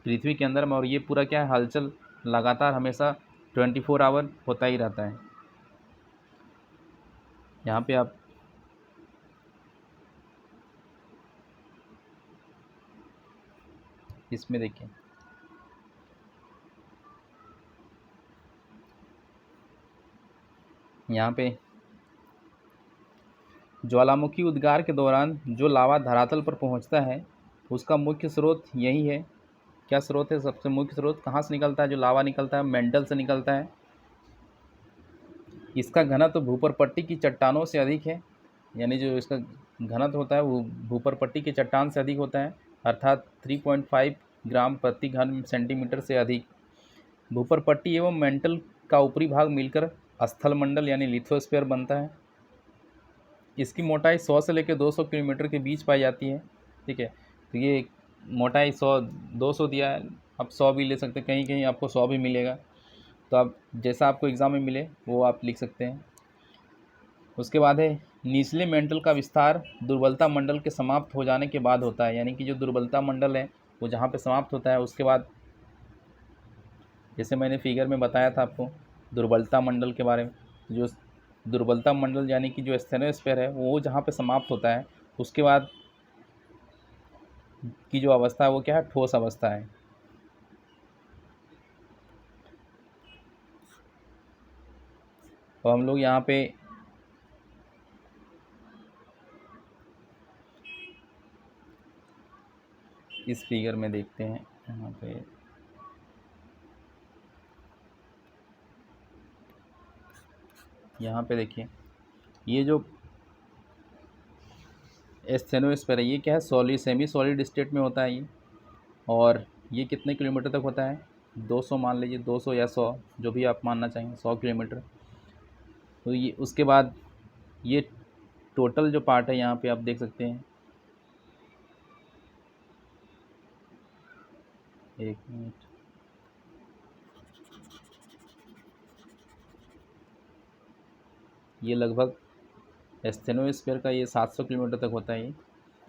पृथ्वी के अंदर में। और ये पूरा क्या है, हलचल लगातार हमेशा 24 आवर होता ही रहता है। यहाँ पे आप इसमें देखिए, यहाँ पे ज्वालामुखी उद्गार के दौरान जो लावा धरातल पर पहुँचता है, उसका मुख्य स्रोत यही है। क्या स्रोत है, सबसे मुख्य स्रोत कहाँ से निकलता है, जो लावा निकलता है, मेंटल से निकलता है। इसका घनत्व भूपर पट्टी की चट्टानों से अधिक है, यानी जो इसका घनत्व होता है वो भूपर पट्टी की चट्टान से अधिक होता है, अर्थात 3.5 ग्राम प्रति घन सेंटीमीटर से अधिक। भूपर पट्टी एवं मेंटल का ऊपरी भाग मिलकर स्थल मंडल यानी लिथोस्फीयर बनता है। इसकी मोटाई 100 से लेकर 200 किलोमीटर के बीच पाई जाती है, ठीक है। तो ये मोटाई 100 200 दिया है, आप 100 भी ले सकते हैं, कहीं कहीं आपको 100 भी मिलेगा। तो आप जैसा आपको एग्ज़ाम में मिले वो आप लिख सकते हैं। उसके बाद है निचले मेंटल का विस्तार दुर्बलता मंडल के समाप्त हो जाने के बाद होता है, यानी कि जो दुर्बलता मंडल है वो जहाँ पे समाप्त होता है, उसके बाद जैसे मैंने फिगर में बताया था आपको दुर्बलता मंडल के बारे में, जो दुर्बलता मंडल यानी कि जो स्टेनोस्फीयर है वो जहाँ पे समाप्त होता है, उसके बाद की जो अवस्था है वो क्या है, ठोस अवस्था है। तो हम लोग यहाँ पे इस फिगर में देखते हैं। यहाँ पे देखिए, ये जो एस्थेनोस्फीयर है ये क्या है, सॉलिड सेमी सॉलिड स्टेट में होता है ये। और ये कितने किलोमीटर तक होता है, 200 मान लीजिए, 200 या 100 जो भी आप मानना चाहें, 100 किलोमीटर। तो ये उसके बाद ये टोटल जो पार्ट है यहाँ पे आप देख सकते हैं, एक मिनट, ये लगभग एस्थेनोस्फीयर का ये 700 किलोमीटर तक होता है ये।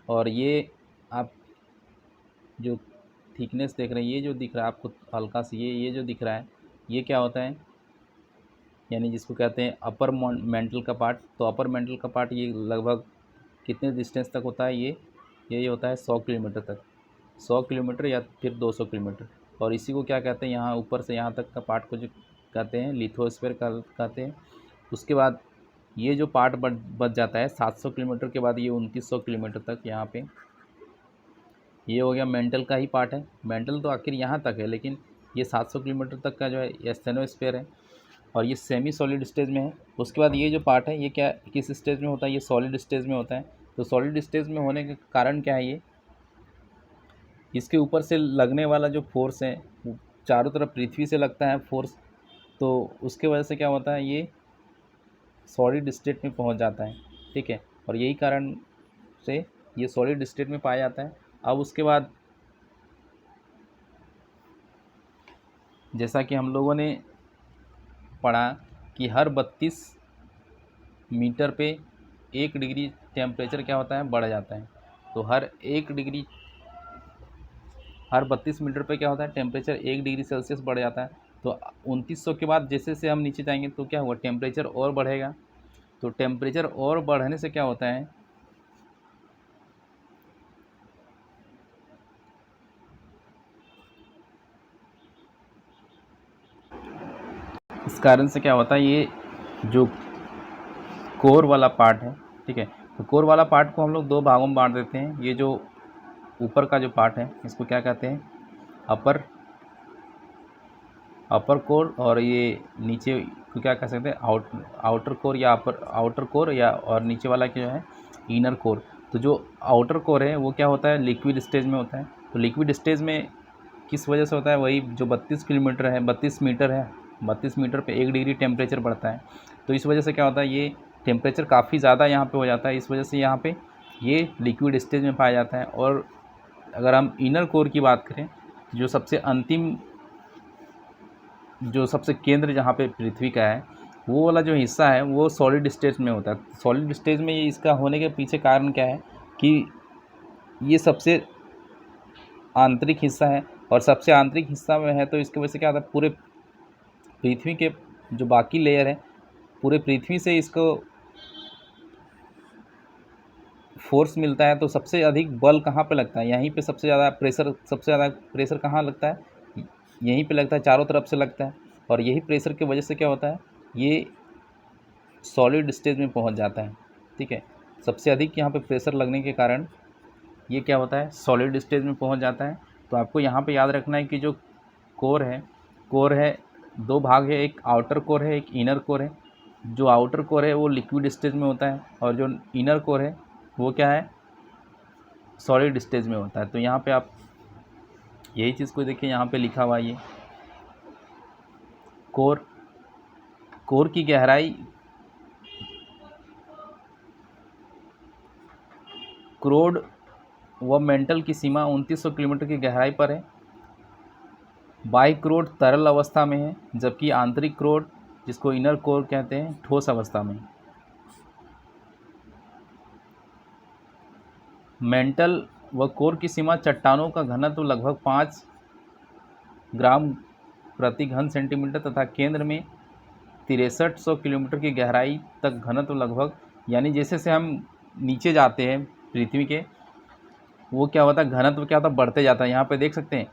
और ये आप जो थिकनेस देख रहे हैं, ये जो दिख रहा है आपको हल्का सा, ये जो दिख रहा है, ये क्या होता है, यानी जिसको कहते हैं अपर मेंटल का पार्ट। तो अपर मेंटल का पार्ट ये लगभग कितने डिस्टेंस तक होता है, ये होता है 100 किलोमीटर तक, 100 किलोमीटर या फिर 200 किलोमीटर। और इसी को क्या कहते हैं, यहाँ ऊपर से यहाँ तक का पार्ट को जो कहते हैं लिथोस्फीयर कहते हैं। उसके बाद ये जो पार्ट बच जाता है 700 किलोमीटर के बाद, ये 2900 किलोमीटर तक यहाँ पे, ये हो गया मेंटल का ही पार्ट है। मेंटल तो आखिर यहाँ तक है, लेकिन ये 700 किलोमीटर तक का जो है एस्थेनोस्फीयर है, और ये सेमी सॉलिड स्टेज में है। उसके बाद ये जो पार्ट है ये क्या किस स्टेज में होता है, ये सॉलिड स्टेज में होता है। तो सॉलिड स्टेज में होने के कारण क्या है, ये इसके ऊपर से लगने वाला जो फोर्स है वो चारों तरफ पृथ्वी से लगता है फोर्स, तो उसके वजह से क्या होता है, ये सॉलिड स्टेट में पहुंच जाता है, ठीक है। और यही कारण से ये सॉलिड स्टेट में पाया जाता है। अब उसके बाद जैसा कि हम लोगों ने पढ़ा कि हर 32 मीटर पे 1 डिग्री टेम्परेचर क्या होता है, बढ़ जाता है। तो हर 32 मीटर पे क्या होता है, टेम्परेचर 1 डिग्री सेल्सियस बढ़ जाता है। तो 2900 के बाद जैसे जैसे हम नीचे जाएंगे तो क्या हुआ, टेम्परेचर और बढ़ेगा। तो टेम्परेचर और बढ़ने से क्या होता है, इस कारण से क्या होता है, ये जो कोर वाला पार्ट है, ठीक है, तो कोर वाला पार्ट को हम लोग 2 भागों में बांट देते हैं। ये जो ऊपर का जो पार्ट है इसको क्या कहते हैं, अपर कोर, और ये नीचे को क्या कह सकते हैं, आउटर कोर या आउटर कोर, या और नीचे वाला क्या है, इनर कोर। तो जो आउटर कोर है वो क्या होता है, लिक्विड स्टेज में होता है। तो लिक्विड स्टेज में किस वजह से होता है, वही जो 32 किलोमीटर है, 32 मीटर है, 32 मीटर पे 1 डिग्री टेम्परेचर बढ़ता है। तो इस वजह से क्या होता है, ये टेम्परेचर काफ़ी ज़्यादा यहाँ पे हो जाता है, इस वजह से यहाँ पे ये लिक्विड स्टेज में पाया जाता है। और अगर हम इनर कोर की बात करें, जो सबसे अंतिम, जो सबसे केंद्र जहाँ पे पृथ्वी का है, वो वाला जो हिस्सा है वो सॉलिड स्टेज में होता है। सॉलिड स्टेज में ये इसका होने के पीछे कारण क्या है कि ये सबसे आंतरिक हिस्सा है, और सबसे आंतरिक हिस्सा में है तो इसकी वजह से क्या होता है, पूरे पृथ्वी के जो बाकी लेयर है, पूरे पृथ्वी से इसको फोर्स मिलता है। तो सबसे अधिक बल कहाँ पे लगता है, यहीं पे सबसे ज़्यादा प्रेशर कहाँ लगता है, यहीं पे लगता है, चारों तरफ से लगता है। और यही प्रेशर की वजह से क्या होता है, ये सॉलिड स्टेज में पहुंच जाता है, ठीक है। सबसे अधिक यहाँ पे प्रेशर लगने के कारण ये क्या होता है, सॉलिड स्टेज में पहुंच जाता है। तो आपको यहाँ पे याद रखना है कि जो कोर है 2 भाग है, एक आउटर कोर है, एक इनर कोर है। जो आउटर कोर है वो लिक्विड स्टेज में होता है, और जो इनर कोर है वो क्या है, सॉलिड स्टेज में होता है। तो यहाँ पे आप यही चीज़ को देखिए, यहाँ पे लिखा हुआ ये कोर की गहराई, क्रोड व मेंटल की सीमा 2900 किलोमीटर की गहराई पर है। बाह्य क्रोड तरल अवस्था में है, जबकि आंतरिक क्रोड, जिसको इनर कोर कहते हैं, ठोस अवस्था में। मेंटल व कोर की सीमा, चट्टानों का घनत्व लगभग 5 ग्राम प्रति घन सेंटीमीटर तथा केंद्र में 6300 किलोमीटर की गहराई तक घनत्व लगभग, यानी जैसे से हम नीचे जाते हैं पृथ्वी के, वो क्या होता है, घनत्व क्या होता है, बढ़ते जाता है। यहाँ पे देख सकते हैं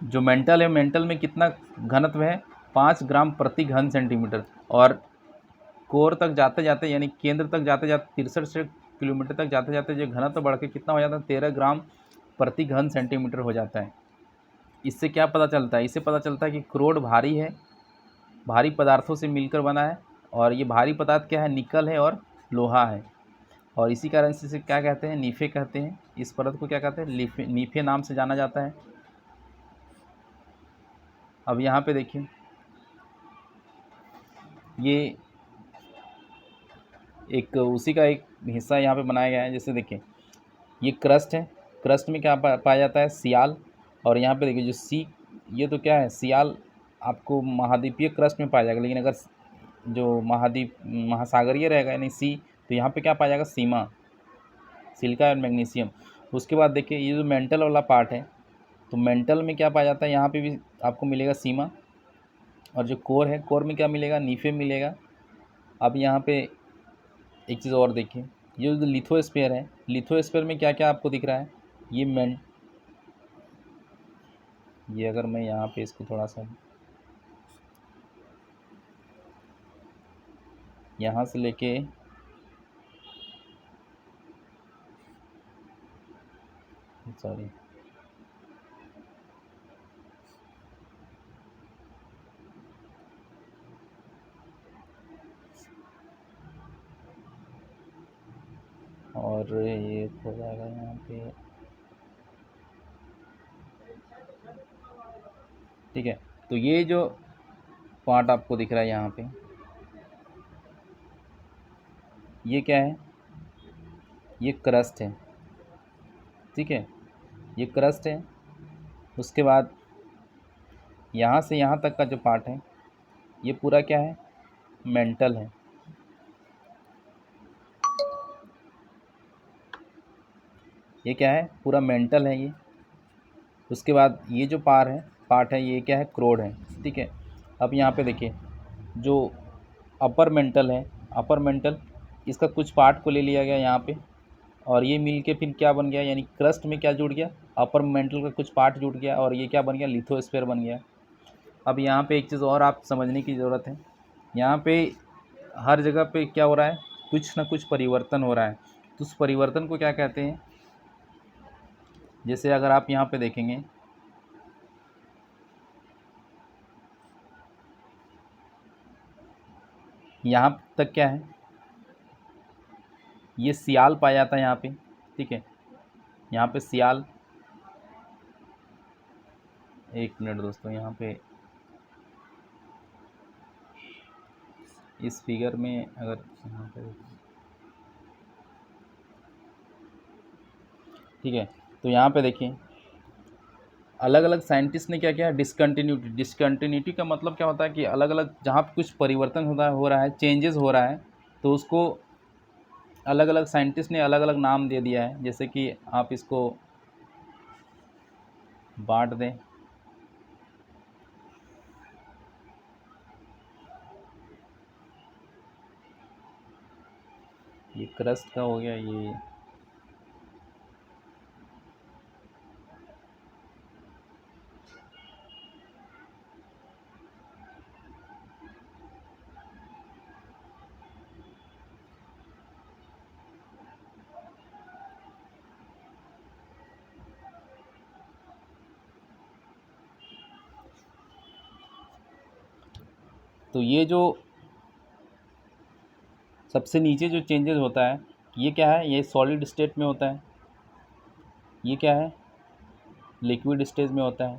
जो मेंटल है, मेंटल में कितना घनत्व है, 5 ग्राम प्रति घन सेंटीमीटर। और कोर तक जाते जाते, यानी केंद्र तक जाते जाते 63 किलोमीटर तक जाते जाते जो घनत्व बढ़ के कितना हो जाता है, 13 ग्राम प्रति घन सेंटीमीटर हो जाता है। इससे क्या पता चलता है? इससे पता चलता है कि क्रोड भारी है, भारी पदार्थों से मिलकर बना है, और ये भारी पदार्थ क्या है? निकल है और लोहा है। और इसी कारण से इसे क्या कहते हैं? नीफे कहते हैं। इस परत को क्या कहते हैं? नीफे नाम से जाना जाता है। अब यहाँ पे देखिए, ये एक उसी का एक हिस्सा यहाँ पे बनाया गया है। जैसे देखिए, ये क्रस्ट है, क्रस्ट में क्या पाया जाता है? सियाल। और यहाँ पे देखिए जो ये तो क्या है? सियाल आपको महाद्वीपीय क्रस्ट में पाया जाएगा, लेकिन अगर जो महासागरीय रहेगा यानी सी, तो यहाँ पे क्या पाया जाएगा? सीमा, सिलिका और मैग्नीशियम। उसके बाद देखिए ये जो मेंटल वाला पार्ट है, तो मेंटल में क्या पाया जाता है? यहाँ पे भी आपको मिलेगा सीमा। और जो कोर है, कोर में क्या मिलेगा? नीफे मिलेगा। अब यहाँ पे एक चीज़ और देखिए, ये जो लिथोस्फीयर है, लिथोस्फीयर में क्या क्या आपको दिख रहा है? ये अगर मैं यहाँ पे इसको थोड़ा सा यहाँ से लेके सॉरी और ये हो जाएगा यहाँ पे, ठीक है। तो ये जो पार्ट आपको दिख रहा है यहाँ पे, ये क्या है? ये क्रस्ट है, ठीक है, ये क्रस्ट है। उसके बाद यहाँ से यहाँ तक का जो पार्ट है, ये पूरा क्या है? मेंटल है। ये क्या है? पूरा मेंटल है ये। उसके बाद ये जो पार्ट है, ये क्या है? क्रोड है, ठीक है। अब यहाँ पे देखिए, जो अपर मेंटल है, अपर मेंटल, इसका कुछ पार्ट को ले लिया गया यहाँ पे, और ये मिल के फिर क्या बन गया? यानी क्रस्ट में क्या जुड़ गया? अपर मेंटल का कुछ पार्ट जुड़ गया, और ये क्या बन गया? लिथोस्फीयर बन गया। अब यहाँ पे एक चीज़ और आप समझने की ज़रूरत है, यहाँ पे हर जगह पे क्या हो रहा है? कुछ ना कुछ परिवर्तन हो रहा है। तो उस परिवर्तन को क्या कहते हैं? जैसे अगर आप यहाँ पे देखेंगे, यहाँ तक क्या है? ये सियाल पाया जाता है यहाँ पे, ठीक है। यहाँ पे सियाल, एक मिनट दोस्तों, यहाँ पे इस फिगर में अगर यहाँ पे, ठीक है, तो यहाँ पे देखिए अलग अलग साइंटिस्ट ने क्या किया? डिसकंटिन्यूटी का मतलब क्या होता है कि अलग अलग जहाँ पे कुछ परिवर्तन हो रहा है, चेंजेस हो रहा है, तो उसको अलग अलग साइंटिस्ट ने अलग अलग नाम दे दिया है। जैसे कि आप इसको बांट दें, ये क्रस्ट का हो गया, ये तो ये जो सबसे नीचे जो चेंजेस होता है, ये क्या है? ये सॉलिड स्टेट में होता है। ये क्या है? लिक्विड स्टेज में होता है।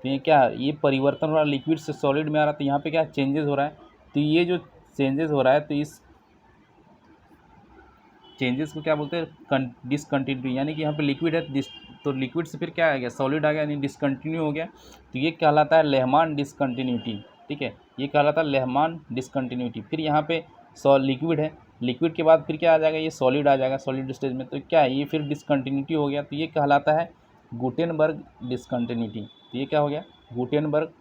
तो ये क्या है? ये परिवर्तन हो रहा है, लिक्विड से सॉलिड में आ रहा है, तो यहाँ पे क्या चेंजेस हो रहा है? तो ये जो चेंजेस हो रहा है, तो इस चेंजेस को क्या बोलते हैं? डिसकंटिन्यूटी। यानी कि यहाँ पे लिक्विड है, तो लिक्विड से फिर क्या आ गया? सॉलिड आ गया, यानी डिसकंटिन्यू हो गया। तो ये कहलाता है लेहमान डिसकंटिन्यूटी, ठीक है, ये कहलाता है लेहमान डिसकंटिन्यूटी। फिर यहाँ पे लिक्विड है, लिक्विड के बाद फिर क्या आ जाएगा? ये सॉलिड आ जाएगा, सॉलिड स्टेज में, तो क्या है? ये फिर डिसकंटिन्यूटी हो गया, तो ये कहलाता है गुटेनबर्ग डिसकंटिन्यूटी। तो ये क्या हो गया? Gutenberg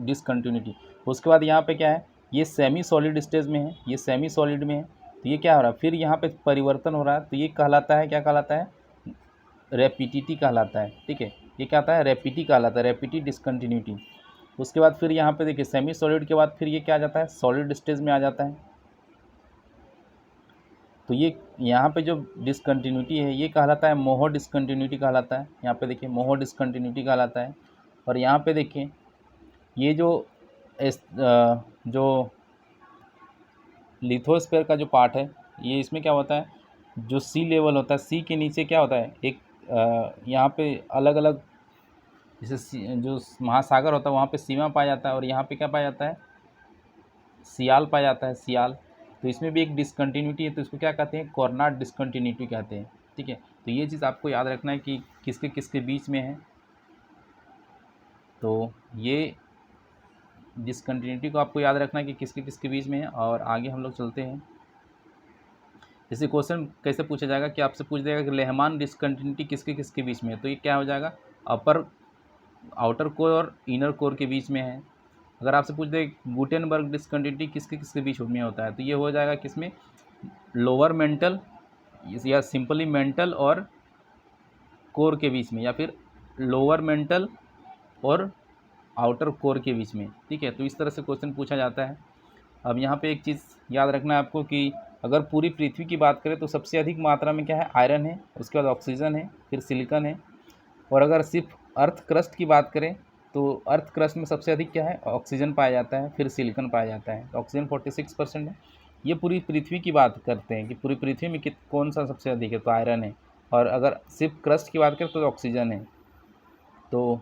discontinuity. उसके बाद यहाँ पे क्या है? ये सेमी सॉलिड स्टेज में है, ये सेमी सॉलिड में है, तो ये क्या हो रहा है? फिर यहाँ पे परिवर्तन हो रहा है, तो ये कहलाता है, क्या कहलाता है? रैपिडिटी कहलाता है, ठीक है, ये क्या आता है? रैपिडिटी कहलाता है, रैपिडिटी डिसकंटिन्यूटी। उसके बाद फिर यहाँ पे देखिए सेमी सॉलिड के बाद फिर ये क्या आ जाता है? सॉलिड स्टेज में आ जाता है। तो ये यहाँ पे जो डिसकंटिन्यूटी है ये कहलाता है मोहो डिसकंटिन्यूटी कहलाता है। यहाँ पे देखिए मोहो डिसकंटिन्यूटी कहलाता है। और यहाँ पे देखिए ये जो जो लिथोस्फीयर का जो पार्ट है, ये इसमें क्या होता है, जो सी लेवल होता है, सी के नीचे क्या होता है, एक यहाँ पे अलग अलग जैसे जो महासागर होता है वहाँ पे सीमा पाया जाता है, और यहाँ पे क्या पाया जाता है, सियाल पाया जाता है, सियाल। तो इसमें भी एक डिसकंटिन्यूटी है, तो इसको क्या कहते हैं, कॉर्नाट डिसकंटिन्यूटी कहते हैं। ठीक है, तो ये चीज़ आपको याद रखना है कि किसके किसके बीच में है। तो ये डिसकंटिन्यूटी को आपको याद रखना है कि किसके किसके बीच में है। और आगे हम लोग चलते हैं। जैसे क्वेश्चन कैसे पूछा जाएगा कि आपसे पूछ देगा कि लेहमान डिसकंटिन्यूटी किसके किसके बीच में है, तो ये क्या हो जाएगा, अपर आउटर कोर और इनर कोर के बीच में है। अगर आपसे पूछ दे गुटेनबर्ग डिसकंटिन्यूटी किसके किसके बीच में होता है, तो ये हो जाएगा किसमें, लोअर मेंटल या सिंपली मेंटल और कोर के बीच में, या फिर लोअर मेंटल और आउटर कोर के बीच में। ठीक है, तो इस तरह से क्वेश्चन पूछा जाता है। अब यहाँ पे एक चीज़ याद रखना है आपको कि अगर पूरी पृथ्वी की बात करें तो सबसे अधिक मात्रा में क्या है, आयरन है, उसके बाद ऑक्सीजन है, फिर सिलिकॉन है। और अगर सिर्फ अर्थ क्रस्ट की बात करें तो अर्थ क्रस्ट में सबसे अधिक क्या है, ऑक्सीजन पाया जाता है, फिर सिलिकॉन पाया जाता है। तो ऑक्सीजन 46% है। ये पूरी पृथ्वी की बात करते हैं कि पूरी पृथ्वी में कौन सा सबसे अधिक है, तो आयरन है। और अगर सिर्फ क्रस्ट की बात करें तो ऑक्सीजन है। तो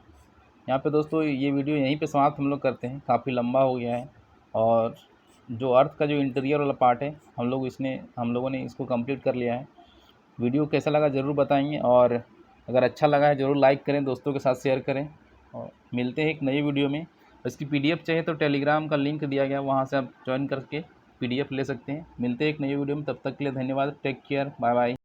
यहाँ पे दोस्तों ये वीडियो यहीं पे समाप्त हम लोग करते हैं, काफ़ी लंबा हो गया है। और जो अर्थ का जो इंटीरियर वाला पार्ट है हम लोगों ने इसको कंप्लीट कर लिया है। वीडियो कैसा लगा ज़रूर बताएंगे, और अगर अच्छा लगा है ज़रूर लाइक करें, दोस्तों के साथ शेयर करें। और मिलते हैं एक नई वीडियो में। इसकी PDF चाहिए तो टेलीग्राम का लिंक दिया गया, वहाँ से आप ज्वाइन करके PDF ले सकते हैं। मिलते हैं एक नई वीडियो में, तब तक के लिए धन्यवाद। Take care, bye bye.